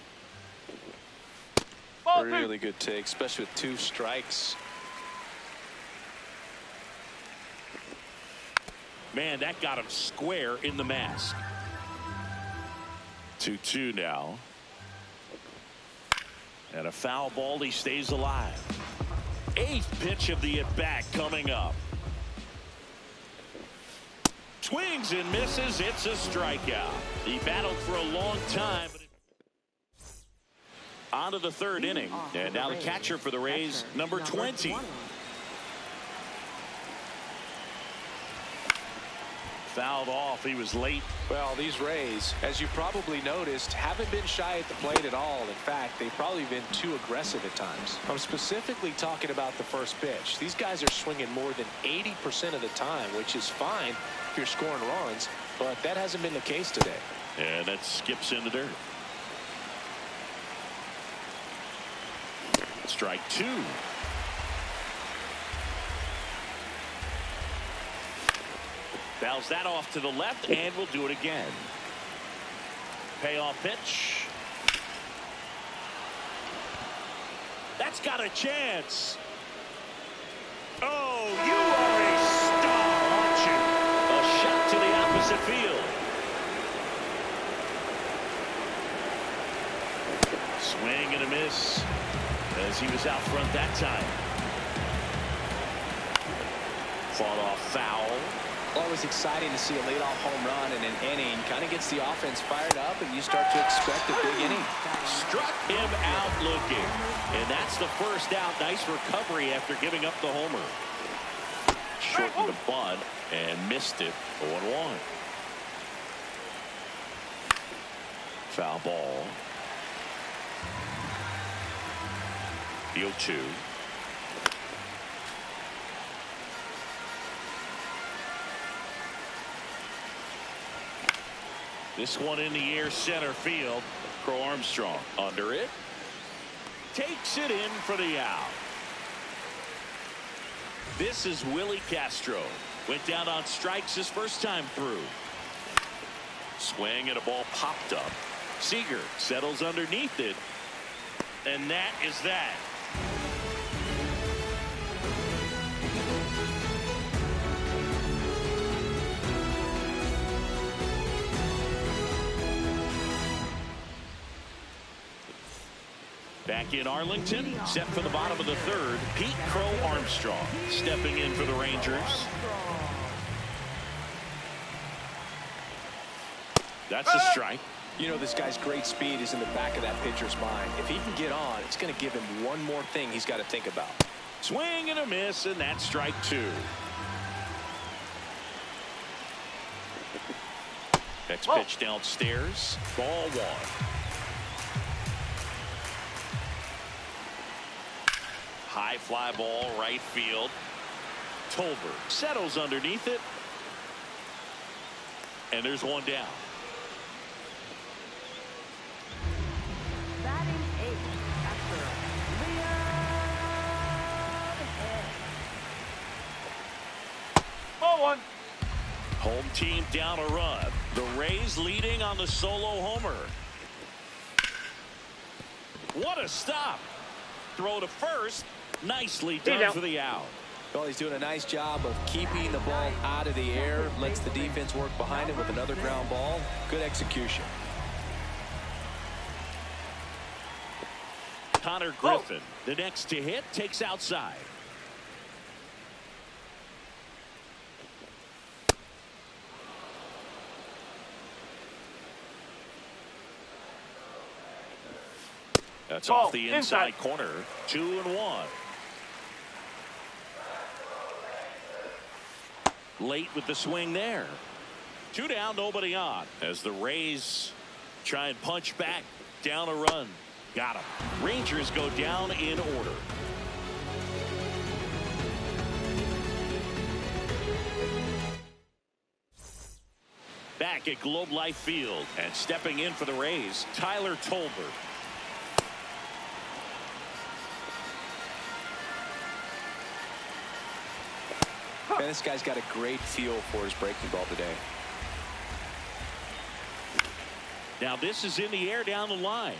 [SPEAKER 2] Really good take, especially with 2 strikes.
[SPEAKER 1] Man, that got him square in the mask. 2-2 now. And a foul ball. He stays alive. 8th pitch of the at-bat coming up. Swings and misses. It's a strikeout. He battled for a long time. On to the 3rd inning. And now the catcher for the Rays, number 20. Fouled off. He was late.
[SPEAKER 2] Well, these Rays, as you probably noticed, haven't been shy at the plate at all. In fact, they've probably been too aggressive at times. I'm specifically talking about the first pitch. These guys are swinging more than 80% of the time, which is fine if you're scoring runs, but that hasn't been the case today.
[SPEAKER 1] And that skips in the dirt. Strike 2. Fouls that off to the left, and we'll do it again. Payoff pitch. That's got a chance. Oh, you are a star, aren't you? A shot to the opposite field. Swing and a miss as he was out front that time. Fought off foul.
[SPEAKER 2] Always exciting to see a leadoff home run in an inning. Kind of gets the offense fired up, and you start to expect a big inning.
[SPEAKER 1] Struck him out looking. And that's the first out. Nice recovery after giving up the homer. Shortened the bunt and missed it. 0-1. Foul ball. The 0-2. This one in the air, center field. Crow Armstrong under it. Takes it in for the out. This is Willie Castro. Went down on strikes his first time through. Swing and a ball popped up. Seager settles underneath it. And that is that. Back in Arlington, set for the bottom of the third, Pete Crow Armstrong stepping in for the Rangers. That's a strike.
[SPEAKER 2] You know, this guy's great speed is in the back of that pitcher's mind. If he can get on, it's going to give him one more thing he's got to think about.
[SPEAKER 1] Swing and a miss, and that's strike two. Next pitch downstairs. Ball one. High fly ball, right field. Tolbert settles underneath it. And there's one down.
[SPEAKER 3] Batting eighth, after Leon.
[SPEAKER 4] Ball one.
[SPEAKER 1] Home team down a run. The Rays leading on the solo homer. What a stop. Throw to first. Nicely done for the out.
[SPEAKER 2] Well, he's doing a nice job of keeping the ball out of the air. Lets the defense work behind him with another ground ball. Good execution.
[SPEAKER 1] Connor Griffin, the next to hit, takes outside. That's off the inside corner. 2-1. Late with the swing there. 2 down, nobody on. As the Rays try and punch back down a run. Got him. Rangers go down in order. Back at Globe Life Field and stepping in for the Rays, Tyler Tolbert.
[SPEAKER 2] Man, this guy's got a great feel for his breaking ball today.
[SPEAKER 1] Now this is in the air down the line.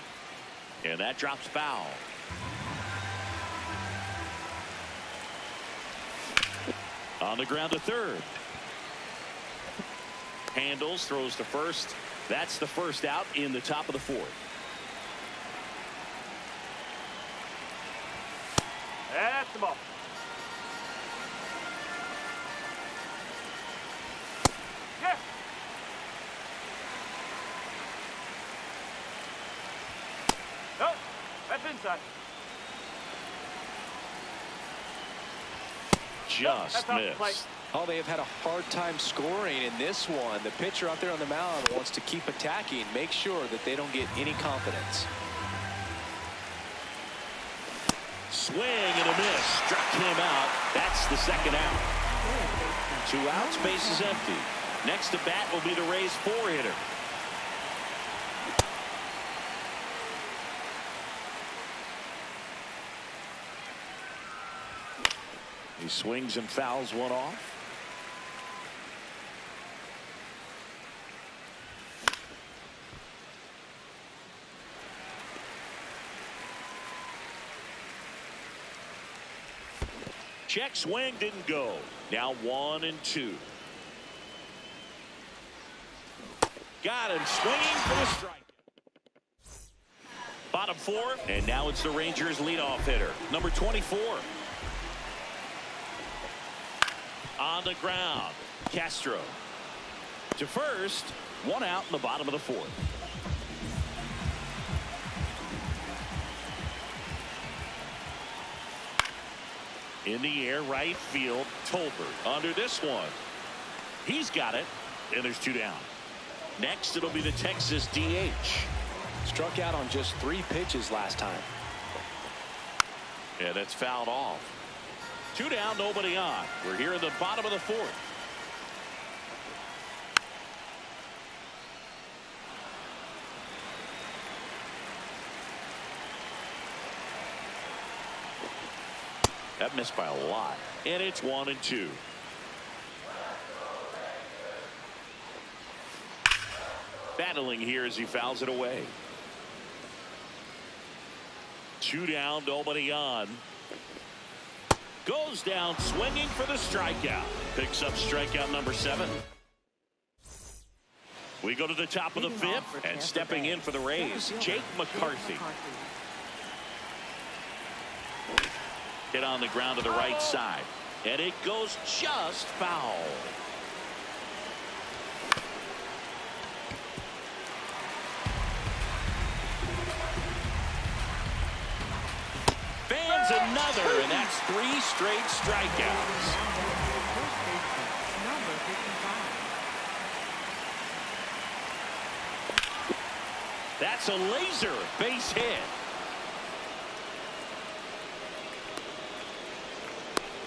[SPEAKER 1] And that drops foul. On the ground to third. Handles, throws to first. That's the first out in the top of the fourth.
[SPEAKER 4] That's the ball. Yeah. Nope. That's inside.
[SPEAKER 1] Just missed.
[SPEAKER 2] Oh, they have had a hard time scoring in this one. The pitcher out there on the mound wants to keep attacking, make sure that they don't get any confidence.
[SPEAKER 1] Swing and a miss. Struck him out. That's the second out. 2 outs, base is empty. Next to bat will be the Rays' 4-hitter. He swings and fouls one off. Check swing, didn't go. Now 1-2. Got him swinging for the strike. Bottom 4, and now it's the Rangers' leadoff hitter, number 24. On the ground, Castro to first. 1 out in the bottom of the 4th. In the air, right field, Tolbert under this one. He's got it, and there's 2 down. Next, it'll be the Texas DH,
[SPEAKER 2] Struck out on just 3 pitches last time.
[SPEAKER 1] Yeah, that's fouled off. 2 down, nobody on. We're here in the bottom of the 4th. That missed by a lot. And it's 1-2. Battling here as he fouls it away. 2 down, nobody on. Goes down swinging for the strikeout. Picks up strikeout number 7. We go to the top of the 5th, and stepping in for the Rays, Jake McCarthy. Hit on the ground to the right side, and it goes just foul. Fans another, and that's 3 straight strikeouts.
[SPEAKER 3] Number 55.
[SPEAKER 1] That's a laser base hit.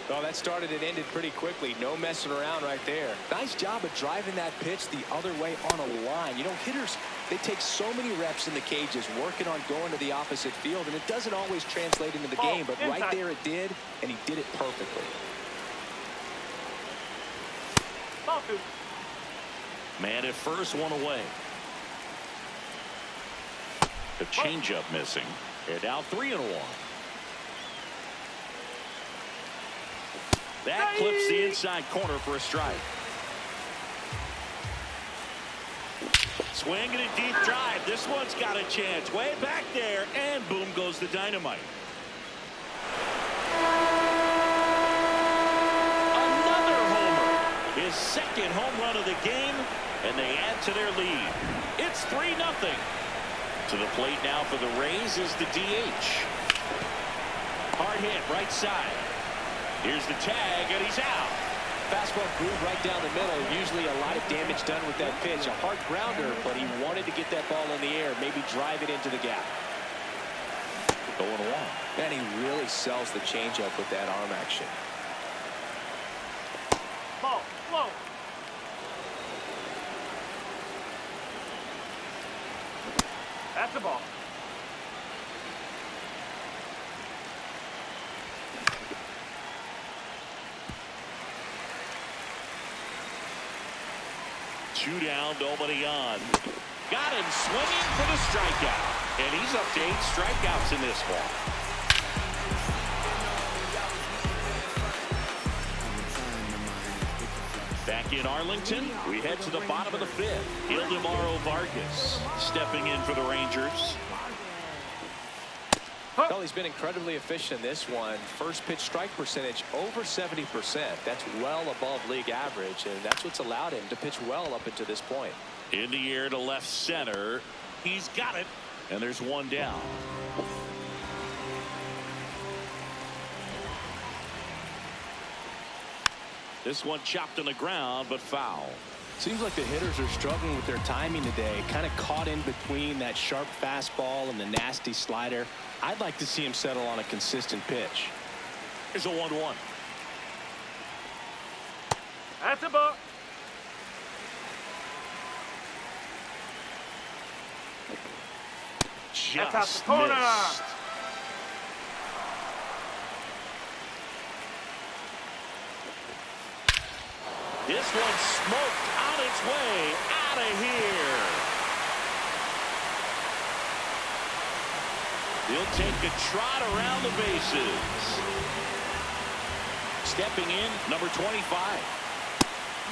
[SPEAKER 2] Oh, that started and ended pretty quickly. No messing around right there. Nice job of driving that pitch the other way on a line. You know, hitters, they take so many reps in the cages working on going to the opposite field, and it doesn't always translate into the game, but right there it did, and he did it perfectly.
[SPEAKER 4] Ball 2.
[SPEAKER 1] Man at first, 1 away. The changeup missing. And now 3-1. That clips the inside corner for a strike. Swing and a deep drive. This one's got a chance. Way back there, and boom goes the dynamite. Another homer. His 2nd home run of the game, and they add to their lead. It's 3-0. To the plate now for the Rays is the DH. Hard hit, right side. Here's the tag, and he's out.
[SPEAKER 2] Fastball groove right down the middle. Usually a lot of damage done with that pitch. A hard grounder, but he wanted to get that ball in the air, maybe drive it into the gap.
[SPEAKER 1] 0-1.
[SPEAKER 2] And he really sells the changeup with that arm action.
[SPEAKER 4] Ball. Whoa. That's a ball.
[SPEAKER 1] Two down, nobody on. Got him swinging for the strikeout. And he's up to 8 strikeouts in this one. Back in Arlington, we head to the bottom of the 5th. Ildemaro Vargas stepping in for the Rangers.
[SPEAKER 2] Well, he's been incredibly efficient in this one. First pitch strike percentage over 70%. That's well above league average, and that's what's allowed him to pitch well up until this point.
[SPEAKER 1] In the air to left center. He's got it, and there's 1 down. This one chopped on the ground, but foul.
[SPEAKER 6] Seems like the hitters are struggling with their timing today. Kind of caught in between that sharp fastball and the nasty slider. I'd like to see him settle on a consistent pitch.
[SPEAKER 1] Here's a 1-1.
[SPEAKER 4] That's a ball.
[SPEAKER 1] Just
[SPEAKER 4] out the corner.
[SPEAKER 1] missed. This one smoked on its way out of here. He'll take a trot around the bases. Stepping in, number 25.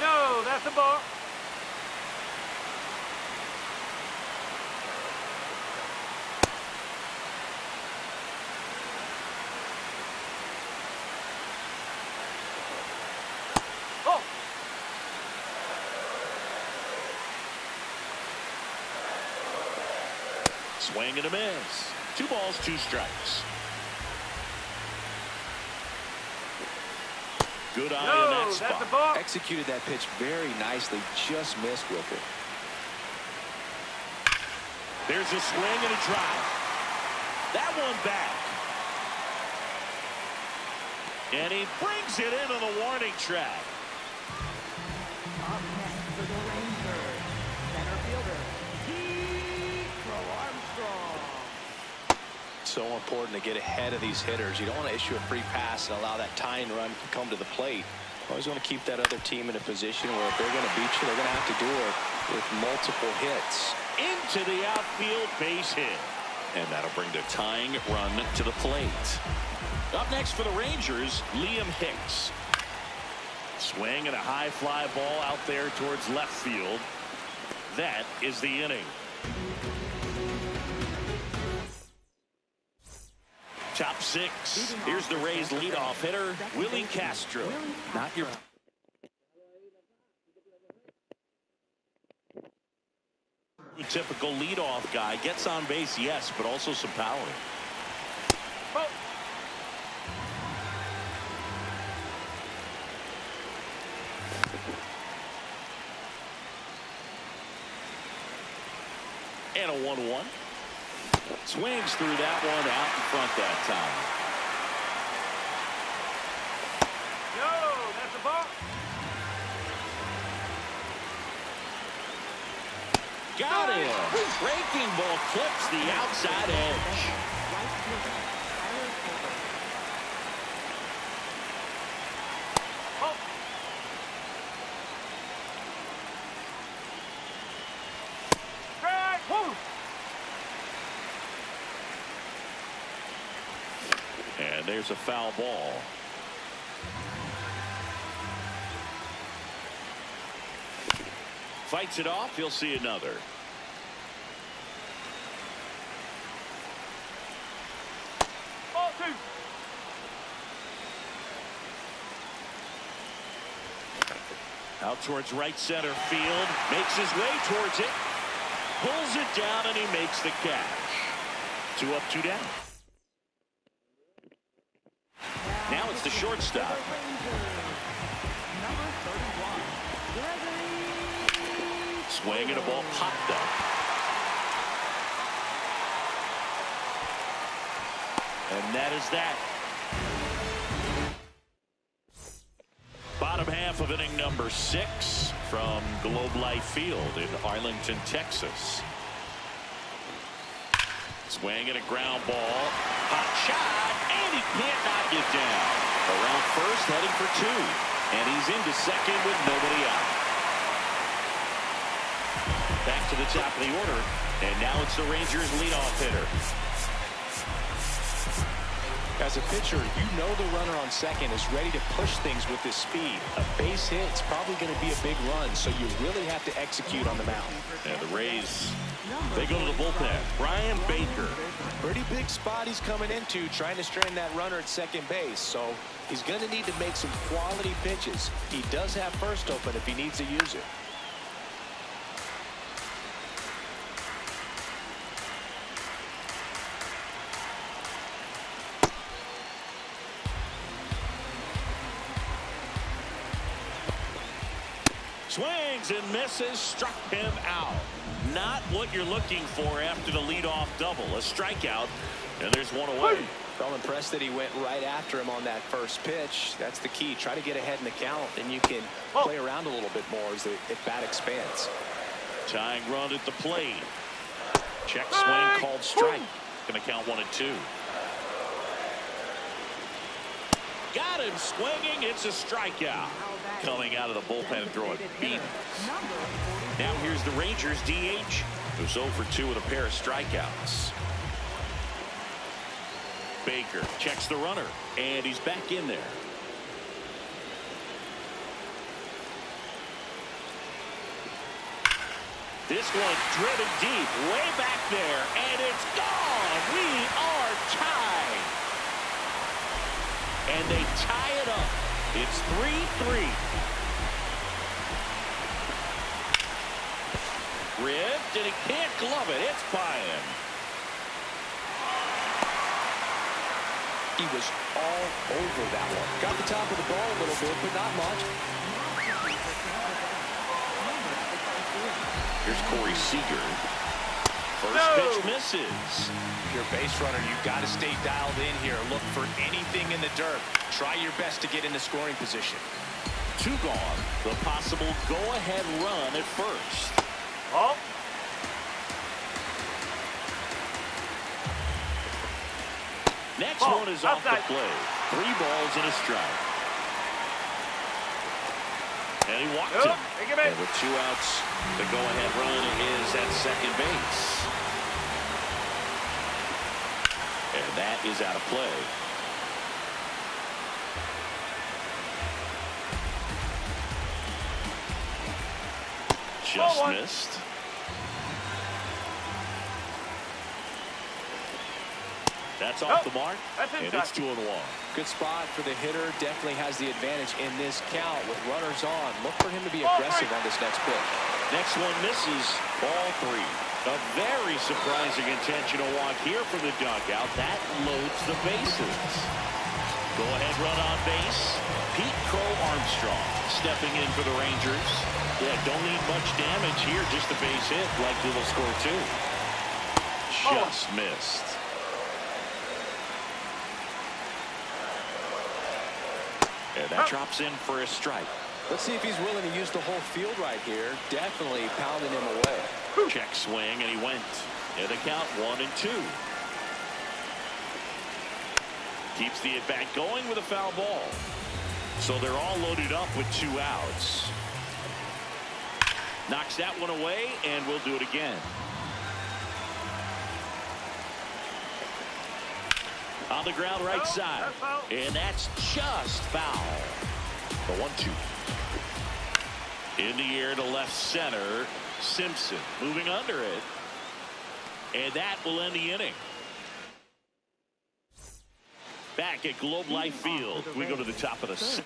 [SPEAKER 4] No, that's a ball. Oh.
[SPEAKER 1] Swing and a miss. 2 balls, 2 strikes. Good eye in that
[SPEAKER 4] No,
[SPEAKER 1] spot.
[SPEAKER 4] that's a ball.
[SPEAKER 2] Executed that pitch very nicely, just missed with it.
[SPEAKER 1] There's a swing and a drive. That one back. And he brings it into the warning track.
[SPEAKER 3] Up next for the Rangers, center fielder, Armstrong.
[SPEAKER 6] So important to get ahead of these hitters. You don't want to issue a free pass and allow that tying run to come to the plate. Always want to keep that other team in a position where if they're going to beat you, they're going to have to do it with multiple hits.
[SPEAKER 1] Into the outfield, base hit. And that'll bring the tying run to the plate. Up next for the Rangers, Liam Hicks. Swing and a high fly ball out there towards left field. That is the inning. Top six. Here's the Rays leadoff hitter, Willie Castro. Not your typical leadoff guy. Gets on base, yes, but also some power.
[SPEAKER 4] Oh.
[SPEAKER 1] And a 1-1. Swings through that one out in front that time.
[SPEAKER 4] Yo, that's a ball.
[SPEAKER 1] Got him. Breaking ball clips the outside edge.
[SPEAKER 4] Oh. Strike. Woo.
[SPEAKER 1] And there's a foul ball. Fights it off. He'll see another.
[SPEAKER 4] Ball two.
[SPEAKER 1] Out towards right center field. Makes his way towards it. Pulls it down and he makes the catch. 2 up, 2 down. Now it's the shortstop.
[SPEAKER 3] Number 31,
[SPEAKER 1] Swing and a ball popped up. And that is that. Bottom half of inning number 6 from Globe Life Field in Arlington, Texas. Swing and a ground ball. Hot shot, and he can't knock it down. Around first, heading for 2. And he's into second with nobody out. Back to the top of the order. And now it's the Rangers' leadoff hitter.
[SPEAKER 6] As a pitcher, you know the runner on second is ready to push things with his speed. A base hit is probably going to be a big run, so you really have to execute on the mound.
[SPEAKER 1] And the Rays, they go to the bullpen. Brian Baker.
[SPEAKER 6] Pretty big spot he's coming into, trying to strand that runner at second base. So he's going to need to make some quality pitches. He does have first open if he needs to use it.
[SPEAKER 1] Swings and misses, struck him out. Not what you're looking for after the leadoff double. A strikeout, and there's one away.
[SPEAKER 6] Felt impressed that he went right after him on that first pitch. That's the key. Try to get ahead in the count, and you can play around a little bit more as the bat expands.
[SPEAKER 1] Tying run at the plate. Check swing called strike. Going to count 1-2. Got him swinging. It's a strikeout. Coming out of the bullpen and throwing beat. Now here's the Rangers DH, who's 0 for 2 with a pair of strikeouts. Baker checks the runner, and he's back in there. This one driven deep, way back there, and it's gone. We are tied. And they tie it up. It's 3-3. Ripped, and he can't glove it. It's by him.
[SPEAKER 6] He was all over that one. Got the top of the ball a little bit, but not much.
[SPEAKER 1] Here's Corey Seager. First pitch misses.
[SPEAKER 2] If you're a base runner, you've got to stay dialed in here. Look for anything in the dirt. Try your best to get into scoring position.
[SPEAKER 1] 2 gone. The possible go-ahead run at first.
[SPEAKER 4] Ball.
[SPEAKER 1] Next
[SPEAKER 4] Ball.
[SPEAKER 1] one is off the
[SPEAKER 4] Outside.
[SPEAKER 1] plate. 3 balls and a strike. And he walked
[SPEAKER 4] Nope.
[SPEAKER 1] him.
[SPEAKER 4] Take it back.
[SPEAKER 1] And with 2 outs, the go-ahead run is at second base. And that is out of play. Just
[SPEAKER 4] Ball 1.
[SPEAKER 1] missed. That's off the mark.
[SPEAKER 4] That's
[SPEAKER 1] And
[SPEAKER 4] inside.
[SPEAKER 1] it's 2-1.
[SPEAKER 2] Good spot for the hitter. Definitely has the advantage in this count with runners on. Look for him to be
[SPEAKER 4] Ball
[SPEAKER 2] aggressive
[SPEAKER 4] 3.
[SPEAKER 2] on this next pitch.
[SPEAKER 1] Next one misses. Ball 3. A very surprising intentional walk here from the dugout. That loads the bases. Go ahead run on base. Pete Crow Armstrong stepping in for the Rangers. Yeah, don't need much damage here. Just a base hit. Likely they'll score 2. Just missed. And that drops in for a strike.
[SPEAKER 2] Let's see if he's willing to use the whole field right here. Definitely pounding him away.
[SPEAKER 1] Check swing, and he went. And the count 1-2. Keeps the at-bat going with a foul ball. So they're all loaded up with 2 outs. Knocks that one away, and we'll do it again. On the ground right side.
[SPEAKER 4] That's foul.
[SPEAKER 1] And that's just foul. The 1-2. In the air to left center. Simpson moving under it. And that will end the inning. Back at Globe Life Field. We go to the top of the 6th.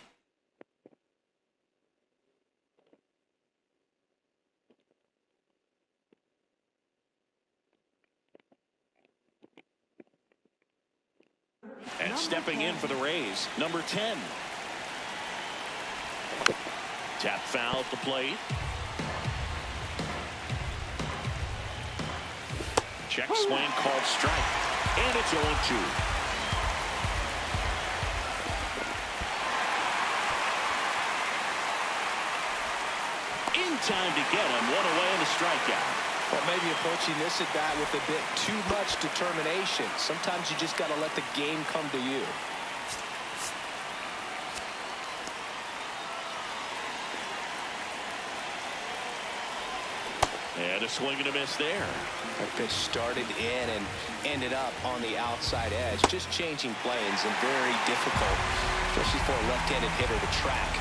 [SPEAKER 1] And stepping in for the Rays, number 10. Tap foul at the plate. Check swing called strike. And it's 0-2. In time to get him. 1 away in the strikeout.
[SPEAKER 2] Well, maybe approaching this at bat with a bit too much determination. Sometimes you just got to let the game come to you.
[SPEAKER 1] And a swing and a miss there.
[SPEAKER 2] That pitch started in and ended up on the outside edge. Just changing planes and very difficult, especially for a left-handed hitter to track.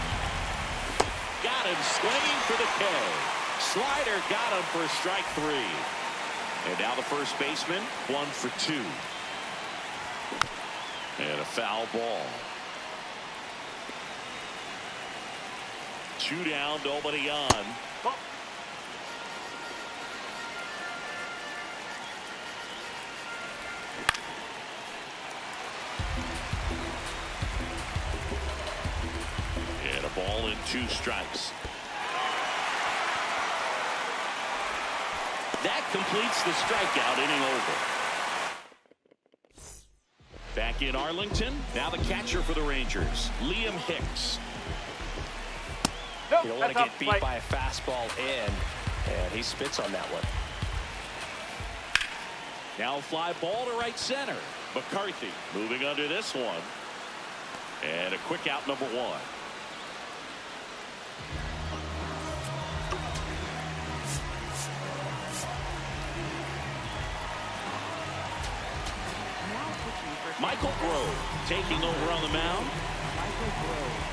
[SPEAKER 1] Got him swinging for the K. Slider got him for strike 3. And now the first baseman, 1 for 2. And a foul ball. 2 down, nobody on. And a ball and 2 strikes. That completes the strikeout, inning over. Back in Arlington, now the catcher for the Rangers, Liam Hicks.
[SPEAKER 4] Nope,
[SPEAKER 2] You don't want
[SPEAKER 4] that's
[SPEAKER 2] to
[SPEAKER 4] off
[SPEAKER 2] get
[SPEAKER 4] the
[SPEAKER 2] beat
[SPEAKER 4] plate.
[SPEAKER 2] by a fastball in, and he spits on that one.
[SPEAKER 1] Now a fly ball to right center. McCarthy moving under this one. And a quick out, number 1.
[SPEAKER 3] Now pitching for
[SPEAKER 1] Michael Grove taking over on the mound.
[SPEAKER 3] Michael Grove.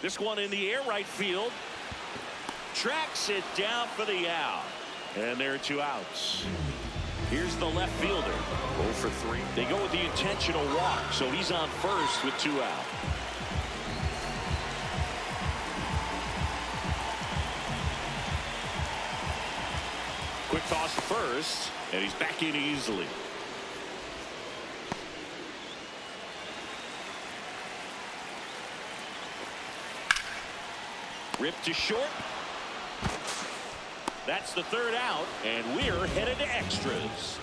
[SPEAKER 1] This one in the air, right field. Tracks it down for the out. And there are 2 outs. Here's the left fielder. 0 for 3. They go with the intentional walk, so he's on first with 2 out. Quick toss to first, and he's back in easily. Ripped to short. That's the third out, and we're headed to extras.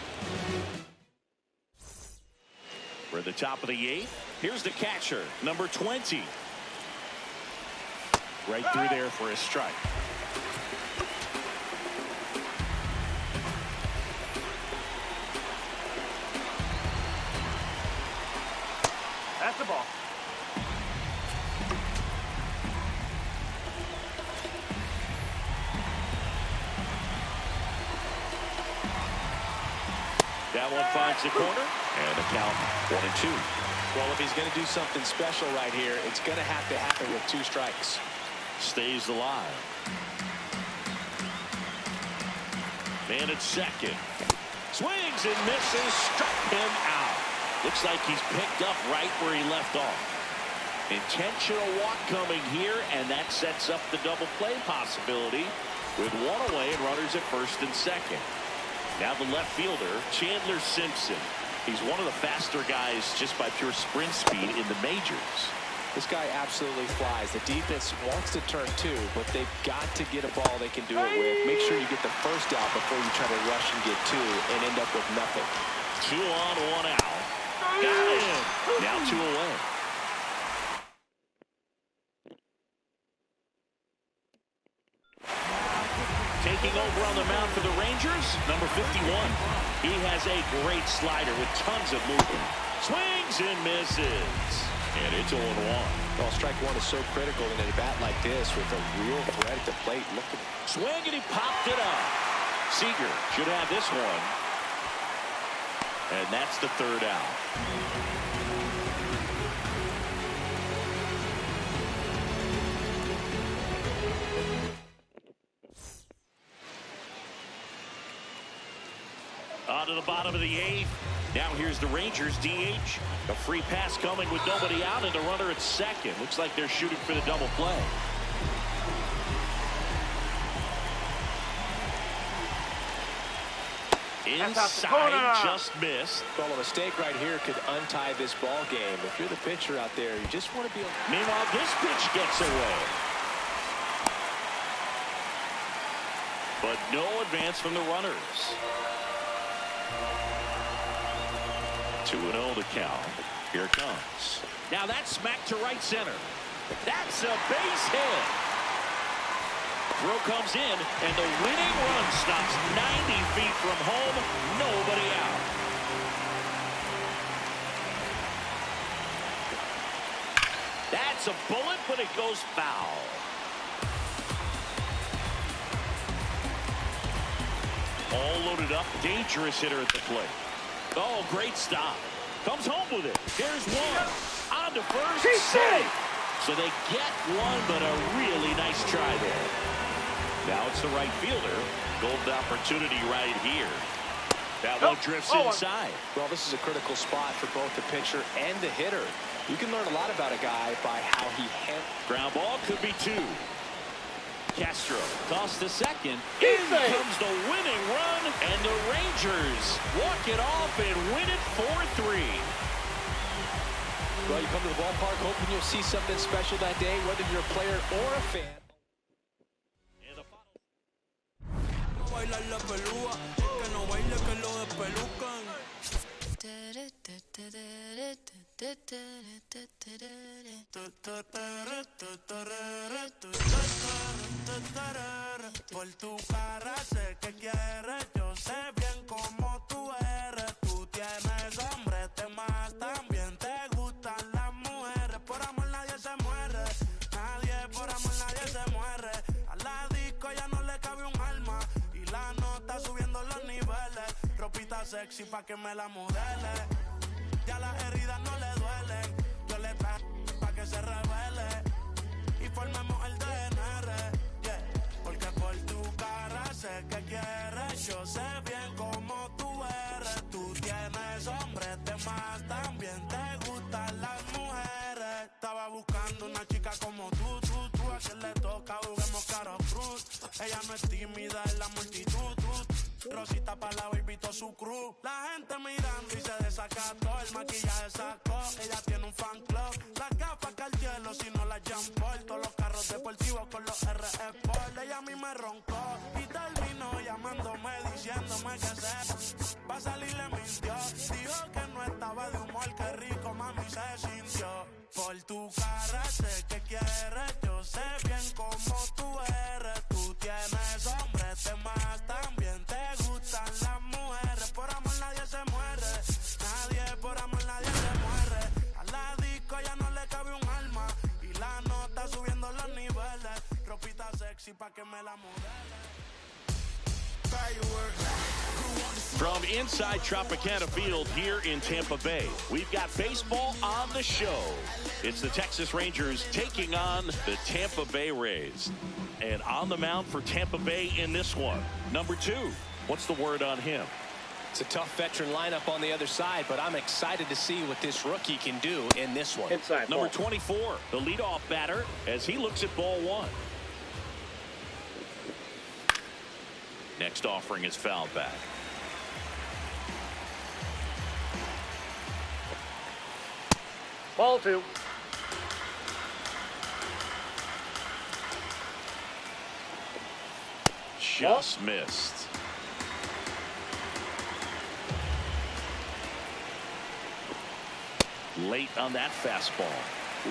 [SPEAKER 1] We're at the top of the 8th. Here's the catcher, number 20. Right through there for a strike.
[SPEAKER 4] That's the ball.
[SPEAKER 1] That one finds the corner, and the count 1-2.
[SPEAKER 2] Well, if he's going to do something special right here, it's going to have to happen with 2 strikes.
[SPEAKER 1] Stays alive. Man at second. Swings and misses. Struck him out. Looks like he's picked up right where he left off. Intentional walk coming here, and that sets up the double play possibility with 1 away and runners at first and second. Now the left fielder, Chandler Simpson. He's one of the faster guys just by pure sprint speed in the majors.
[SPEAKER 2] This guy absolutely flies. The defense wants to turn 2, but they've got to get a ball they can do it with. Make sure you get the first out before you try to rush and get 2 and end up with nothing.
[SPEAKER 1] 2 on, 1 out. Got him. Now 2 away. Taking over on the mound for the Rangers, number 51. He has a great slider with tons of movement. Swings and misses. And it's 0-1.
[SPEAKER 2] Well, strike 1 is so critical in a bat like this with a real threat at the plate. Look at
[SPEAKER 1] swing, and he popped it up. Seager should have this one. And that's the third out. On to the bottom of the 8th. Now here's the Rangers DH. A free pass coming with nobody out and a runner at second. Looks like they're shooting for the double play. Inside, just missed.
[SPEAKER 2] Well, a mistake right here could untie this ball game. If you're the pitcher out there, you just want to be.
[SPEAKER 1] Meanwhile, this pitch gets away. But no advance from the runners. 2-0 to count. Here it comes. Now that's smacked to right center. That's a base hit. Throw comes in, and the winning run stops 90 feet from home. Nobody out. That's a bullet, but it goes foul. All loaded up. Dangerous hitter at the plate. Oh, great stop. Comes home with it. Here's one. On to first. Safe. So they get one, but a really nice try there. Now it's the right fielder. Golden opportunity right here. That one drifts inside.
[SPEAKER 2] Well, this is a critical spot for both the pitcher and the hitter. You can learn a lot about a guy by how he handles.
[SPEAKER 1] Ground ball could be 2. Castro tossed to second. In comes the winning run, and the Rangers walk it off and win it 4-3.
[SPEAKER 2] Well, you come to the ballpark hoping you'll see something special that day, whether you're a player or a fan.
[SPEAKER 5] Por tu cara sé que quieres, yo sé bien cómo tú eres. Tú tienes hombre, te más también te gustan las mujeres. Por amor nadie se muere, nadie por amor nadie se muere. A la disco ya no le cabe un alma y la nota subiendo los niveles. Ropita sexy pa' que me la modele. Ya las heridas no le duelen. Yo le traje pa' que se revele y formemos el DNR. Yeah. Porque por tu cara sé que quieres. Yo sé bien cómo tú eres. Tú tienes hombre, te más también te gustan las mujeres. Estaba buscando una chica como tú. A quien le toca juguemos caro cruz. Ella no es tímida en la multitud. Rosita para la baby to su crew. La gente mirando y se desacató. El maquillaje sacó. Ella tiene un fan club. Las gafas que al cielo si no las Jean Paul. Todos los carros deportivos con los me roncó y terminó llamándome diciéndome que se pa' salir le mintió. Dijo que no estaba de humor, que rico mami se sintió. Por tu cara sé que quieres, yo sé bien cómo tú eres. Tú tienes hombres de más, también te gustan las mujeres. Por amor nadie se muere, nadie por amor nadie se muere. A la disco ya no le cabe un alma y la nota subiendo los niveles. Ropita sexy pa' que me la modele.
[SPEAKER 1] From inside Tropicana Field here in Tampa Bay, we've got baseball on the show. It's the Texas Rangers taking on the Tampa Bay Rays. And on the mound for Tampa Bay in this one, number 2. What's the word on him?
[SPEAKER 2] It's a tough veteran lineup on the other side, but I'm excited to see what this rookie can do in this one.
[SPEAKER 4] Inside
[SPEAKER 1] Number
[SPEAKER 4] ball.
[SPEAKER 1] 24, the leadoff batter, as he looks at ball 1. Next offering is fouled back.
[SPEAKER 4] Ball 2.
[SPEAKER 1] Just missed. Late on that fastball.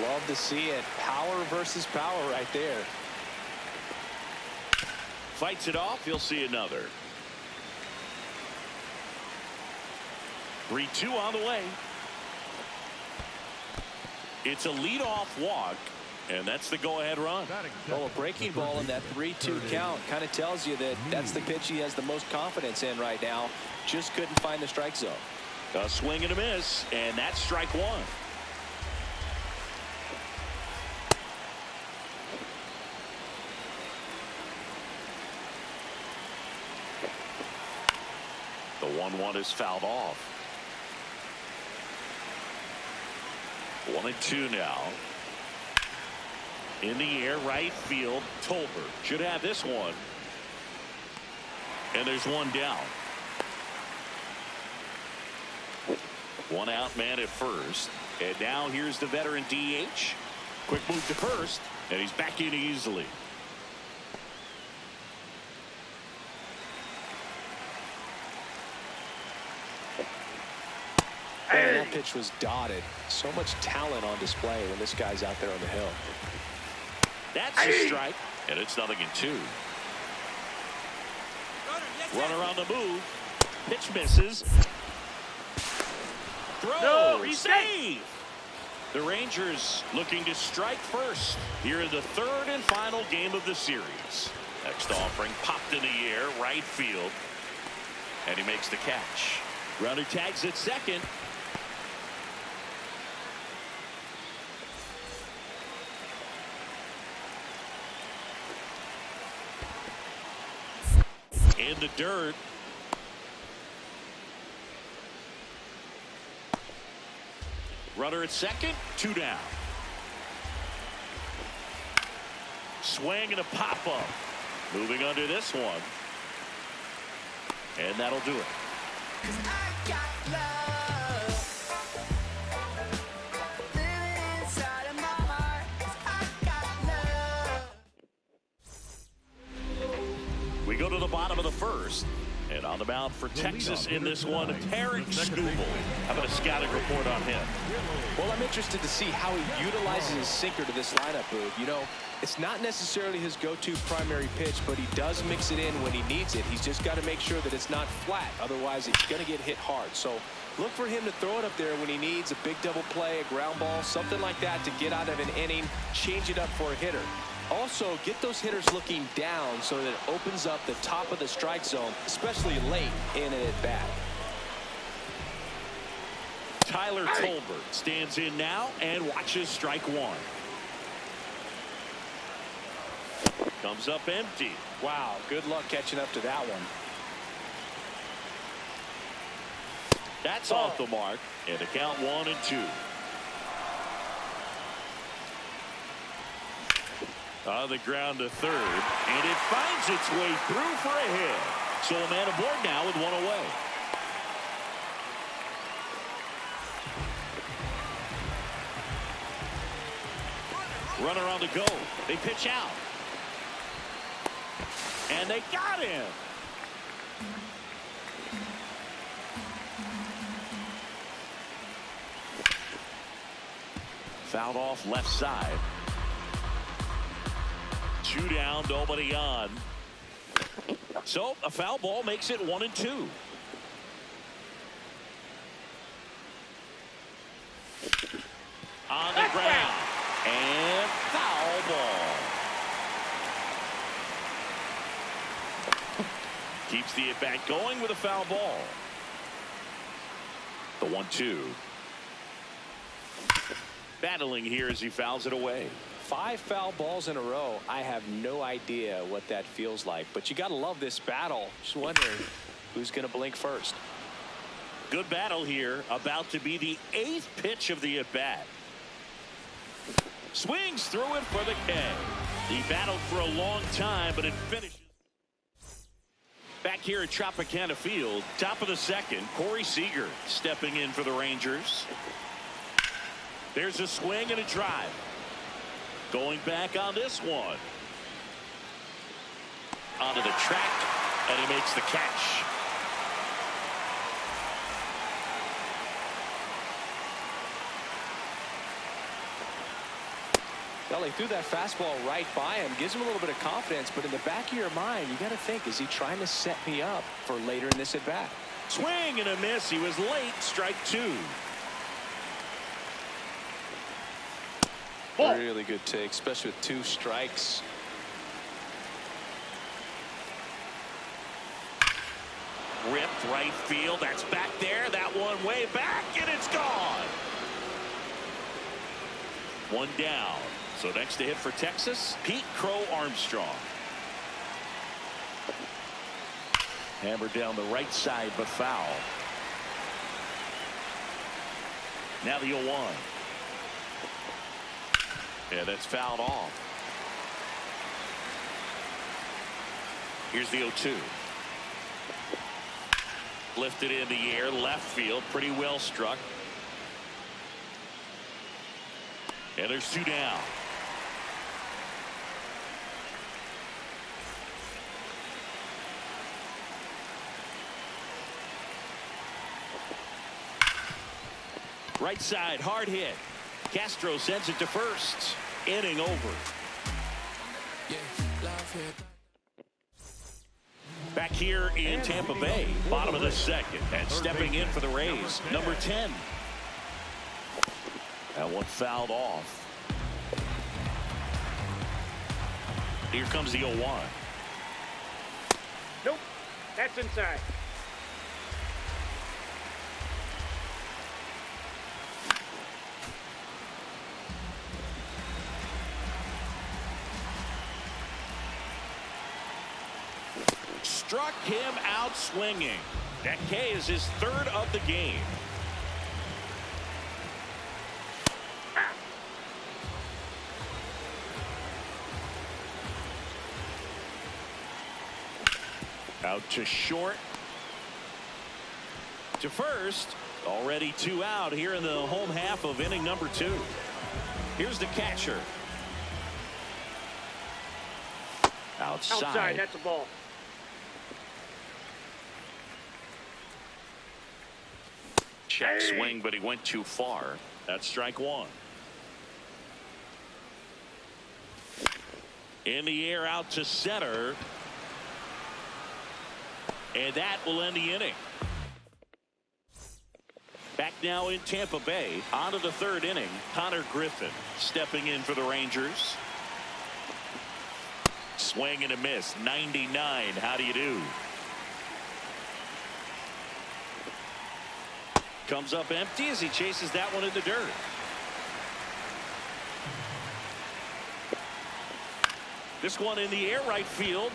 [SPEAKER 2] Love to see it. Power versus power right there.
[SPEAKER 1] Fights it off. He'll see another. 3-2 on the way. It's a leadoff walk, and that's the go-ahead run.
[SPEAKER 2] Well, a breaking ball in that 3-2 count kind of tells you that that's the pitch he has the most confidence in right now. Just couldn't find the strike zone.
[SPEAKER 1] A swing and a miss, and that's strike 1. The 1-1 is fouled off. 1-2 now. In the air, right field. Tolbert should have this one. And there's one down. One out man at first. And now here's the veteran DH. Quick move to first. And he's back in easily.
[SPEAKER 2] Man, that pitch was dotted. So much talent on display when this guy's out there on the hill.
[SPEAKER 1] That's a strike. And it's 0-2. Runner on the move. Pitch misses. Throw.
[SPEAKER 4] No,
[SPEAKER 1] He's safe. The Rangers looking to strike first here in the 3rd and final game of the series. Next offering popped in the air, right field. And he makes the catch. Runner tags at second. In the dirt. Runner at second, 2 down. Swing and a pop-up. Moving under this one. And that'll do it.
[SPEAKER 5] I got love living inside of my heart. I got love.
[SPEAKER 1] We go to the bottom of the 1st. And on the mound for Texas in this one, Tarek Skubal. How about a scouting report on him?
[SPEAKER 2] Well, I'm interested to see how he utilizes his sinker to this lineup, Boog. You know, it's not necessarily his go-to primary pitch, but he does mix it in when he needs it. He's just got to make sure that it's not flat. Otherwise, it's going to get hit hard. So look for him to throw it up there when he needs a big double play, a ground ball, something like that to get out of an inning, change it up for a hitter. Also, get those hitters looking down so that it opens up the top of the strike zone, especially late in an at-bat.
[SPEAKER 1] Tyler Tolbert stands in now and watches strike 1. Comes up empty.
[SPEAKER 2] Wow, good luck catching up to that one.
[SPEAKER 1] That's off the mark. And the count 1-2. On the ground to third, and it finds its way through for a hit. So a man aboard now with 1 away. Runner on the go. They pitch out. And they got him. Fouled off left side. 2 down, nobody on. So a foul ball makes it 1-2. On the ground. And foul ball. Keeps the at-bat going with a foul ball. The 1-2. Battling here as he fouls it away.
[SPEAKER 2] 5 foul balls in a row. I have no idea what that feels like, but you got to love this battle. Just wondering who's going to blink first.
[SPEAKER 1] Good battle here. About to be the 8th pitch of the at-bat. Swings through it for the K. He battled for a long time, but it finishes. Back here at Tropicana Field, top of the second, Corey Seager stepping in for the Rangers. There's a swing and a drive. Going back on this one. Onto the track, and he makes the catch.
[SPEAKER 2] Well, he threw that fastball right by him, gives him a little bit of confidence, but in the back of your mind, you got to think, is he trying to set me up for later in this at bat?
[SPEAKER 1] Swing and a miss. He was late. Strike 2.
[SPEAKER 2] Ball. Really good take, especially with 2 strikes.
[SPEAKER 1] Ripped right field. That's back there. That one way back, and it's gone. 1 down. So next to hit for Texas, Pete Crow Armstrong. Hammered down the right side, but foul. Now the 0-1. Yeah, that's fouled off. Here's the 0-2. Lifted in the air, left field, pretty well struck. And there's 2 down. Right side, hard hit. Castro sends it to first. Inning over. Back here in Tampa Bay, bottom of the second, and stepping in for the Rays, number 10. That one fouled off. Here comes the 0-1.
[SPEAKER 4] Nope. That's inside.
[SPEAKER 1] Struck him out swinging. That K is his 3rd of the game. Out to short. To first. Already 2 out here in the home half of inning number 2. Here's the catcher.
[SPEAKER 4] Outside, that's a ball.
[SPEAKER 1] Check swing, but he went too far. That's strike 1. In the air out to center. And that will end the inning. Back now in Tampa Bay. On to the 3rd inning. Connor Griffin stepping in for the Rangers. Swing and a miss. 99. How do you do? Comes up empty as he chases that one in the dirt. This one in the air right field.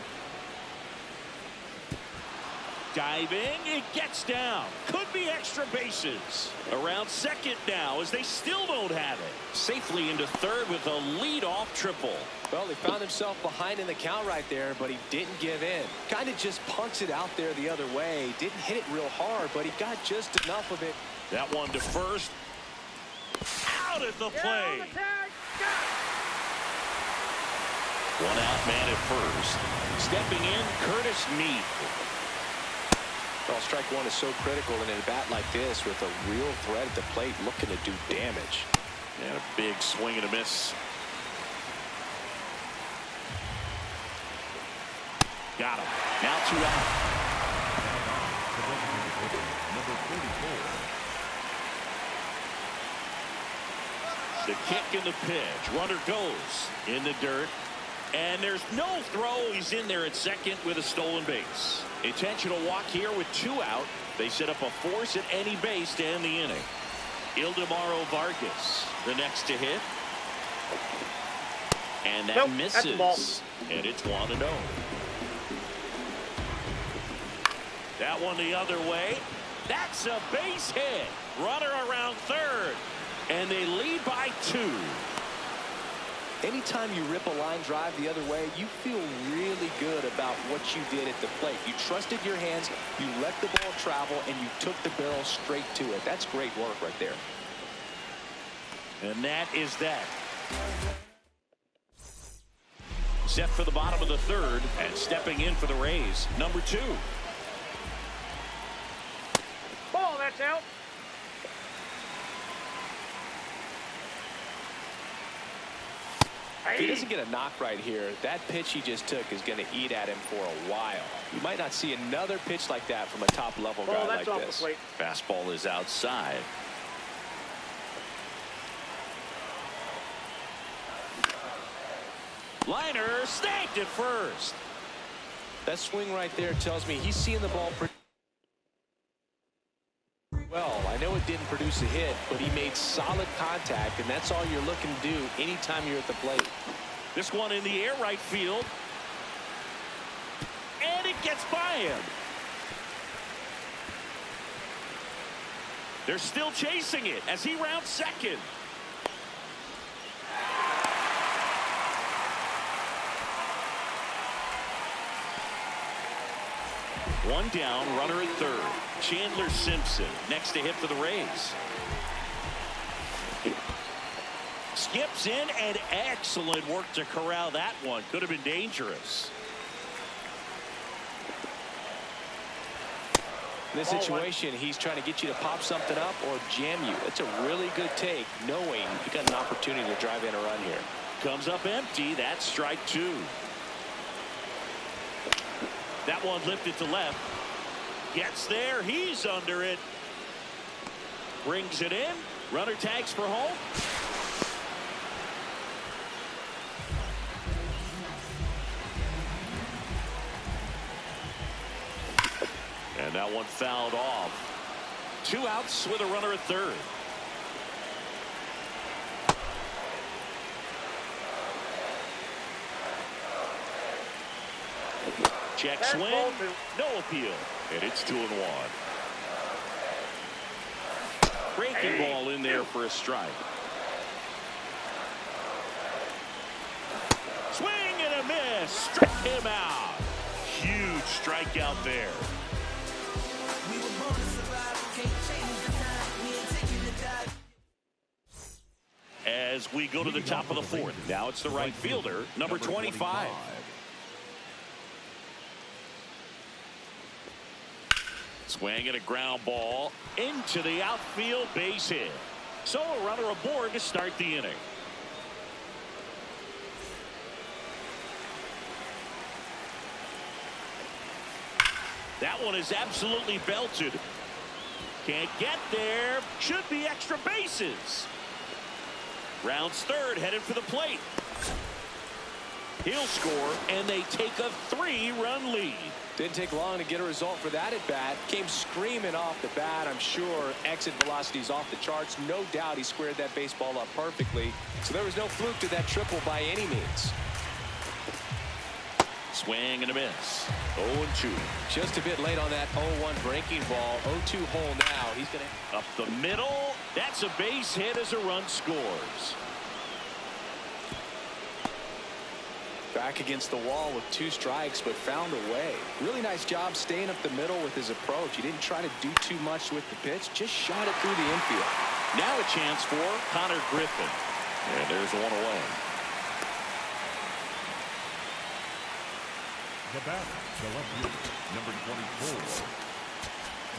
[SPEAKER 1] Diving, it gets down. Could be extra bases. Around second now as they still don't have it. Safely into 3rd with a leadoff triple.
[SPEAKER 2] Well, he found himself behind in the count right there, but he didn't give in. Kind of just punts it out there the other way. Didn't hit it real hard, but he got just enough of it.
[SPEAKER 1] That one to first. Out at the plate. One out, man at first. Stepping in, Curtis Mead.
[SPEAKER 2] Well, strike one is so critical in a bat like this with a real threat at the plate looking to do damage.
[SPEAKER 1] And a big swing and a miss. Got him. Now 2 out.
[SPEAKER 7] Number 44.
[SPEAKER 1] The kick and the pitch. Runner goes in the dirt. And there's no throw. He's in there at second with a stolen base. Intentional walk here with 2 out. They set up a force at any base to end the inning. Ildemaro Vargas, the next to hit. And that misses. And it's 1-0. That one the other way. That's a base hit. Runner around third. And they lead by 2.
[SPEAKER 2] Anytime you rip a line drive the other way, you feel really good about what you did at the plate. You trusted your hands, you let the ball travel, and you took the barrel straight to it. That's great work right there.
[SPEAKER 1] And that is that. Set for the bottom of the third, and stepping in for the Rays, number 2.
[SPEAKER 4] Ball, that's out.
[SPEAKER 2] If he doesn't get a knock right here, that pitch he just took is going to eat at him for a while. You might not see another pitch like that from a top-level guy like this.
[SPEAKER 1] Fastball is outside. Liner snagged at first.
[SPEAKER 2] That swing right there tells me he's seeing the ball pretty well. I know it didn't produce a hit, but he made solid contact, and that's all you're looking to do anytime you're at the plate.
[SPEAKER 1] This one in the air, right field. And it gets by him. They're still chasing it as he rounds second. One down, runner at third. Chandler Simpson next to hit for the Rays. Skips in, and excellent work to corral that one. Could have been dangerous.
[SPEAKER 2] In this situation, he's trying to get you to pop something up or jam you. It's a really good take, knowing you got an opportunity to drive in a run here.
[SPEAKER 1] Comes up empty. That's strike 2. That one lifted to left. Gets there. He's under it. Brings it in. Runner tags for home. And that one fouled off. 2 outs with a runner at third. Check swing. No appeal. And it's 2-1. Breaking ball in there for a strike. Swing and a miss. Struck him out. Huge strikeout there. As we go to the top of the fourth. Now it's the right fielder, number 25. Swing and a ground ball into the outfield, base hit. So a runner aboard to start the inning. That one is absolutely belted. Can't get there. Should be extra bases. Rounds third, headed for the plate. He'll score, and they take a 3-run lead.
[SPEAKER 2] Didn't take long to get a result for that at bat. Came screaming off the bat. I'm sure exit velocity's off the charts. No doubt he squared that baseball up perfectly. So there was no fluke to that triple by any means.
[SPEAKER 1] Swing and a miss. 0-2.
[SPEAKER 2] Just a bit late on that 0-1 breaking ball. 0-2 hole now. He's going to
[SPEAKER 1] up the middle. That's a base hit as a run scores.
[SPEAKER 2] Back against the wall with 2 strikes, but found a way. Really nice job staying up the middle with his approach. He didn't try to do too much with the pitch, just shot it through the infield.
[SPEAKER 1] Now a chance for Connor Griffin. And there's one away.
[SPEAKER 7] The batter, the left fielder, number 24.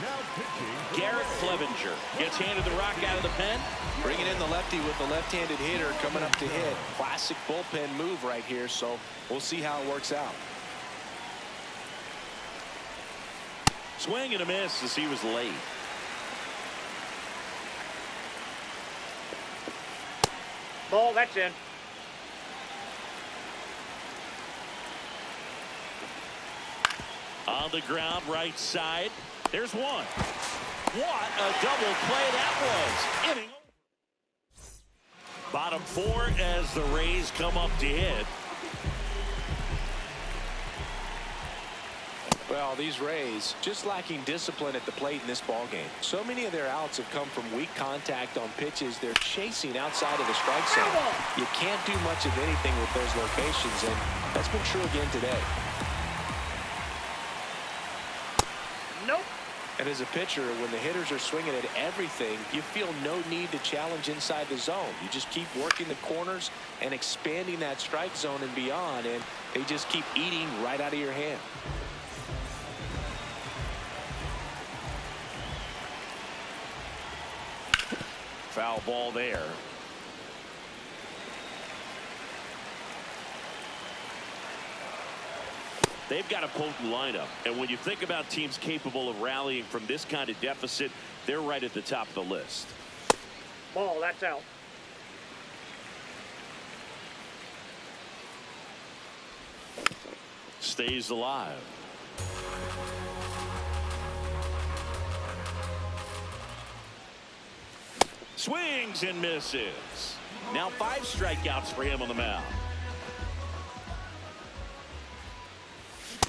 [SPEAKER 7] Now pitching.
[SPEAKER 1] Garrett Clevenger gets handed the rock out of the pen.
[SPEAKER 2] Bringing in the lefty with the left-handed hitter coming up to hit. Classic bullpen move right here, so we'll see how it works out.
[SPEAKER 1] Swing and a miss as he was late.
[SPEAKER 4] Ball, that's in.
[SPEAKER 1] On the ground, right side. There's one. What a double play that was. Inning over. Bottom four as the Rays come up to hit.
[SPEAKER 2] Well, these Rays just lacking discipline at the plate in this ballgame. So many of their outs have come from weak contact on pitches they're chasing outside of the strike zone. You can't do much of anything with those locations, and that's been true again today.
[SPEAKER 4] Nope.
[SPEAKER 2] And as a pitcher, when the hitters are swinging at everything, you feel no need to challenge inside the zone. You just keep working the corners and expanding that strike zone and beyond, and they just keep eating right out of your hand.
[SPEAKER 1] Foul ball there. They've got a potent lineup, and when you think about teams capable of rallying from this kind of deficit, they're right at the top of the list.
[SPEAKER 4] Ball, that's out.
[SPEAKER 1] Stays alive. Swings and misses. Now 5 strikeouts for him on the mound.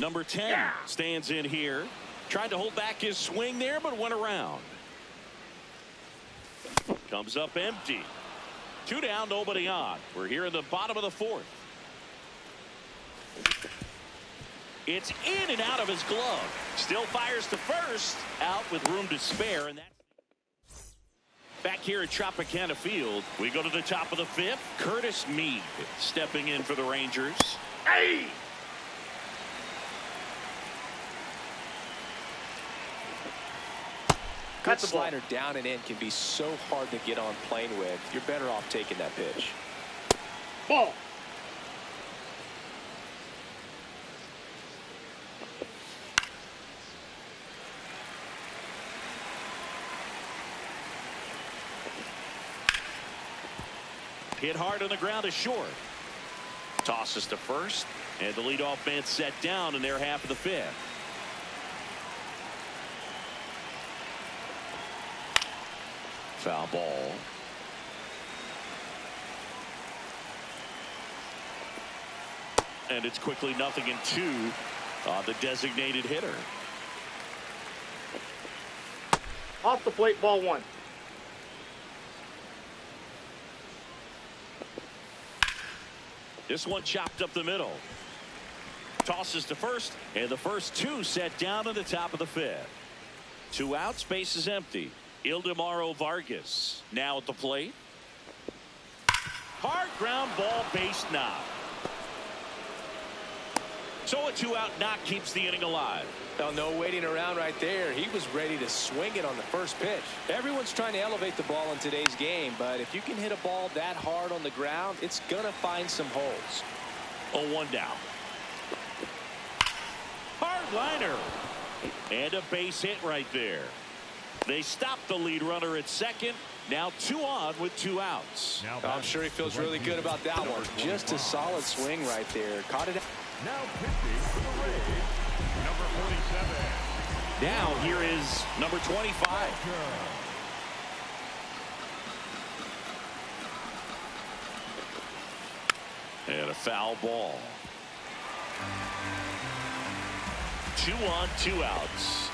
[SPEAKER 1] Number 10 stands in here. Tried to hold back his swing there, but went around. Comes up empty. 2 down, nobody on. We're here in the bottom of the 4th. It's in and out of his glove. Still fires to first. Out with room to spare, and that's back here at Tropicana Field. We go to the top of the 5th. Curtis Mead stepping in for the Rangers.
[SPEAKER 4] Hey!
[SPEAKER 2] Good slider down and in can be so hard to get on plane with. You're better off taking that pitch.
[SPEAKER 4] Ball.
[SPEAKER 1] Hit hard on the ground is short. Tosses to first, and the leadoff man set down in their half of the 5th. Foul ball. And it's quickly 0-2 on the designated hitter.
[SPEAKER 4] Off the plate, ball 1.
[SPEAKER 1] This one chopped up the middle. Tosses to first, and the first 2 set down in the top of the 5th. 2 outs, base is empty. Ildemaro Vargas now at the plate. Hard ground ball, base knock. So a 2-out knock keeps the inning alive.
[SPEAKER 2] Well, no waiting around right there. He was ready to swing it on the first pitch. Everyone's trying to elevate the ball in today's game, but if you can hit a ball that hard on the ground, it's going to find some holes.
[SPEAKER 1] 0-1 down. Hard liner. And a base hit right there. They stopped the lead runner at second. Now 2 on with 2 outs.
[SPEAKER 2] I'm sure he feels really good about that one. Just a solid swing right there. Caught it.
[SPEAKER 7] Now pitching for the Rays, number 47.
[SPEAKER 1] Now here is number 25. And a foul ball. 2 on, 2 outs.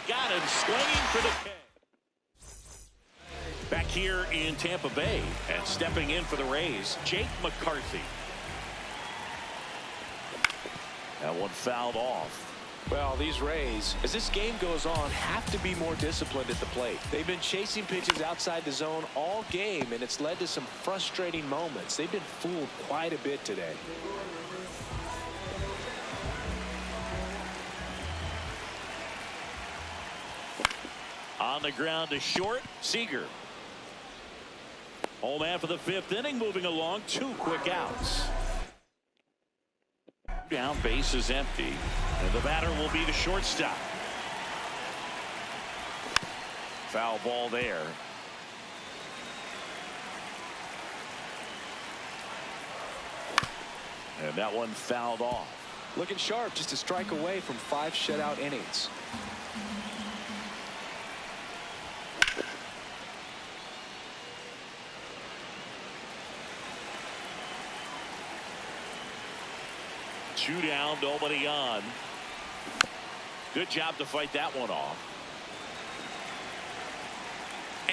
[SPEAKER 1] Got him swinging for the K. Back here in Tampa Bay, and stepping in for the Rays, Jake McCarthy. That one fouled off.
[SPEAKER 2] Well, these Rays, as this game goes on, have to be more disciplined at the plate. They've been chasing pitches outside the zone all game, and it's led to some frustrating moments. They've been fooled quite a bit today.
[SPEAKER 1] On the ground to short, Seager. Home man for the 5th inning, moving along, 2 quick outs. Down, base is empty, and the batter will be the shortstop. Foul ball there. And that one fouled off.
[SPEAKER 2] Looking sharp, just a strike away from 5 shutout innings.
[SPEAKER 1] Two down, nobody on. Good job to fight that one off.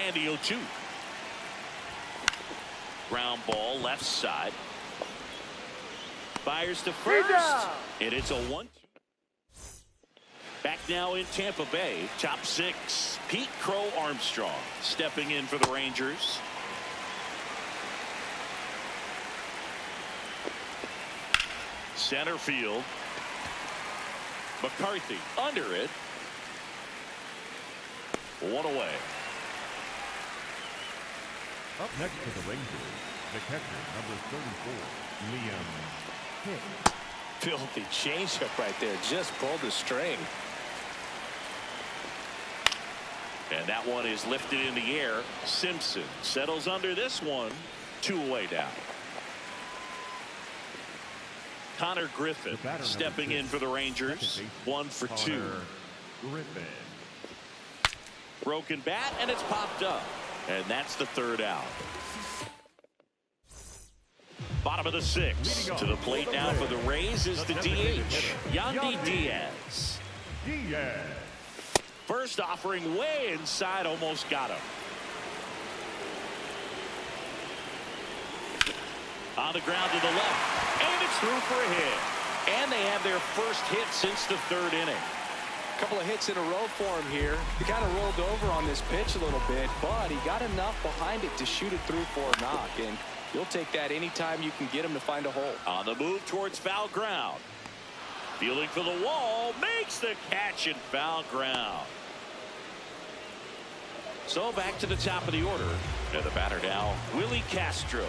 [SPEAKER 1] And the 0-2. Ground ball, left side. Fires to first. And it's a 1-2. Back now in Tampa Bay, top 6. Pete Crow Armstrong stepping in for the Rangers. Center field. McCarthy under it. 1 away.
[SPEAKER 7] Up next for the Rangers, the catcher, number 34, Liam Hick.
[SPEAKER 2] Filthy changeup right there. Just pulled the string.
[SPEAKER 1] And that one is lifted in the air. Simpson settles under this one. 2 away now. Connor Griffin stepping in for the Rangers. 1 for 2.
[SPEAKER 7] Griffin.
[SPEAKER 1] Broken bat, and it's popped up. And that's the 3rd out. Bottom of the 6th. To the plate now for the Rays is the DH, Yandy Diaz. First offering way inside, almost got him. On the ground to the left, and it's through for a hit. And they have their first hit since the 3rd inning.
[SPEAKER 2] A couple of hits in a row for him here. He kind of rolled over on this pitch a little bit, but he got enough behind it to shoot it through for a knock. And you'll take that anytime you can get him to find a hole.
[SPEAKER 1] On the move towards foul ground. Fielding for the wall, makes the catch in foul ground. So back to the top of the order. And the batter now, Willie Castro.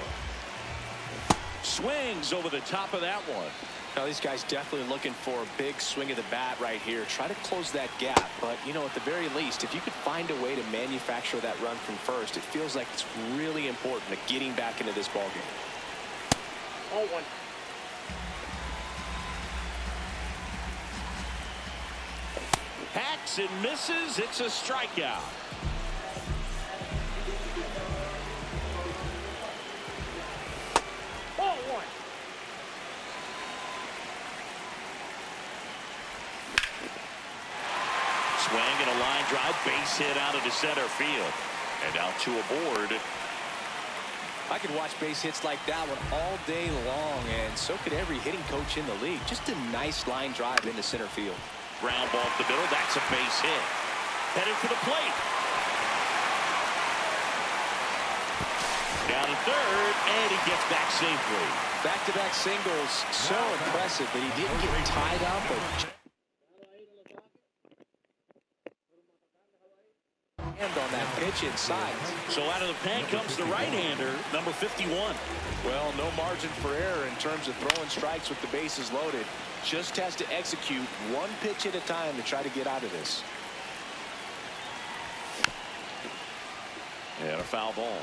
[SPEAKER 1] Swings over the top of that one.
[SPEAKER 2] Now these guys definitely looking for a big swing of the bat right here. Try to close that gap. But, you know, at the very least, if you could find a way to manufacture that run from first, it feels like it's really important to getting back into this ballgame.
[SPEAKER 4] Ball 1.
[SPEAKER 1] Hacks and misses. It's a strikeout.
[SPEAKER 4] Ball 1.
[SPEAKER 1] Swing and a line drive, base hit out into center field. And now 2 aboard.
[SPEAKER 2] I could watch base hits like that one all day long, and so could every hitting coach in the league. Just a nice line drive into center field.
[SPEAKER 1] Ground ball up the middle. That's a base hit. Headed for the plate. Down to 3rd, and he gets back safely.
[SPEAKER 2] Back-to-back singles, so impressive that he didn't get tied up. And on that pitch inside.
[SPEAKER 1] So out of the pen comes the right-hander, number 51.
[SPEAKER 2] Well, no margin for error in terms of throwing strikes with the bases loaded. Just has to execute one pitch at a time to try to get out of this.
[SPEAKER 1] And a foul ball.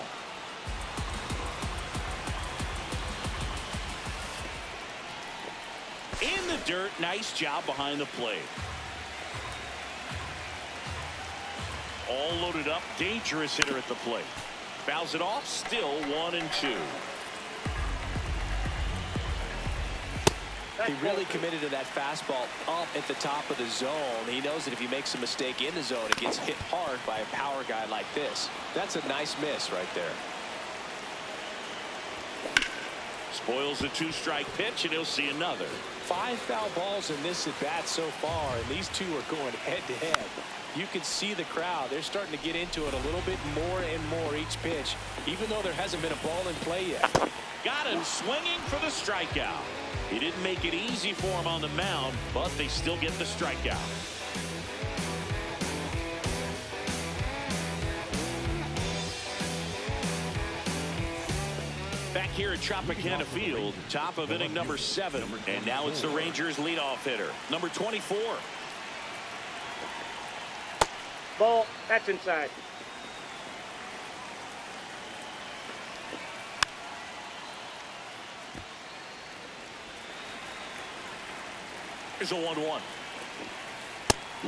[SPEAKER 1] In the dirt, nice job behind the plate. All loaded up, dangerous hitter at the plate. Fouls it off, still 1-2.
[SPEAKER 2] He really committed to that fastball up at the top of the zone. He knows that if he makes a mistake in the zone, it gets hit hard by a power guy like this. That's a nice miss right there.
[SPEAKER 1] Spoils the 2-strike pitch, and he'll see another.
[SPEAKER 2] 5 foul balls in this at bat so far, and these two are going head to head. You can see the crowd. They're starting to get into it a little bit more and more each pitch, even though there hasn't been a ball in play yet.
[SPEAKER 1] Got him swinging for the strikeout. He didn't make it easy for him on the mound, but they still get the strikeout. Back here at Tropicana Field, top of inning number 7, and now it's the Rangers leadoff hitter, number 24.
[SPEAKER 4] Ball. That's inside.
[SPEAKER 1] Here's a 1-1.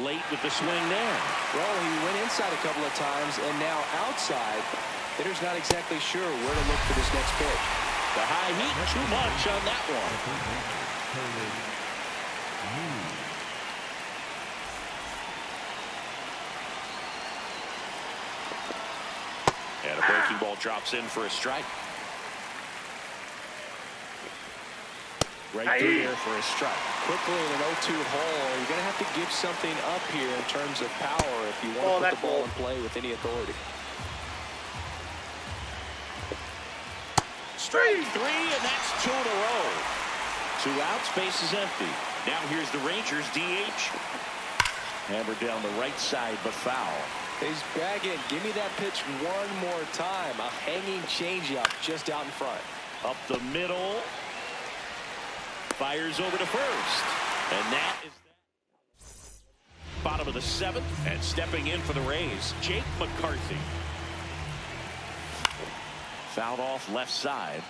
[SPEAKER 1] Late with the swing there.
[SPEAKER 2] Well, he went inside a couple of times, and now outside. Hitter's not exactly sure where to look for this next pitch.
[SPEAKER 1] The high heat, too much on that one. And a breaking ball drops in for a strike. Right through there for a strike.
[SPEAKER 2] Quickly in an 0-2 hole, you're going to have to give something up here in terms of power if you want to put the ball in play with any authority.
[SPEAKER 1] Straight 3, and that's 2 in a row. 2 outs, base is empty. Now here's the Rangers DH. Hammered down the right side, but foul.
[SPEAKER 2] He's bagging. Give me that pitch one more time. A hanging changeup just out in front.
[SPEAKER 1] Up the middle. Fires over to first. And that is that. Bottom of the 7th, and stepping in for the Rays, Jake McCarthy. Fouled off left side.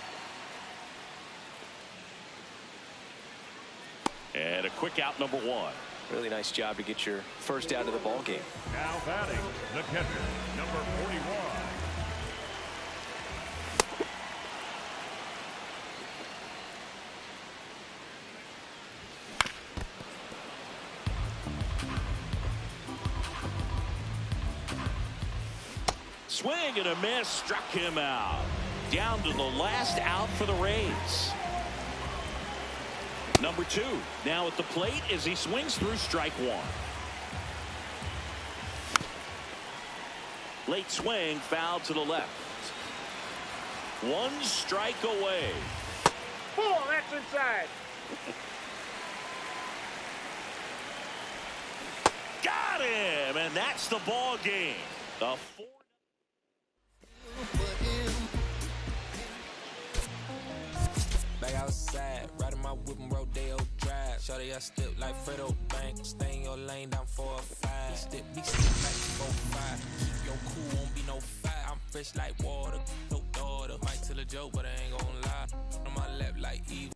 [SPEAKER 1] And a quick out, number 1.
[SPEAKER 2] Really nice job to get your first out of the ball game.
[SPEAKER 7] Now batting, the catcher, number 41.
[SPEAKER 1] Swing and a miss, struck him out. Down to the last out for the Rays. Number 2 now at the plate as he swings through strike 1. Late swing, foul to the left. 1 strike away.
[SPEAKER 4] Ball. That's inside.
[SPEAKER 1] Got him, and that's the ball game. A 4.
[SPEAKER 8] Back outside, riding my whip and Rodeo Drive. Shawty, I step like Fredo Bank. Stay in your lane, down 4 or 5. Step like 4-5. Keep your cool, won't be no fight. I'm fresh like water, no daughter. Might tell a joke, but I ain't gon' lie. On my lap like Eve.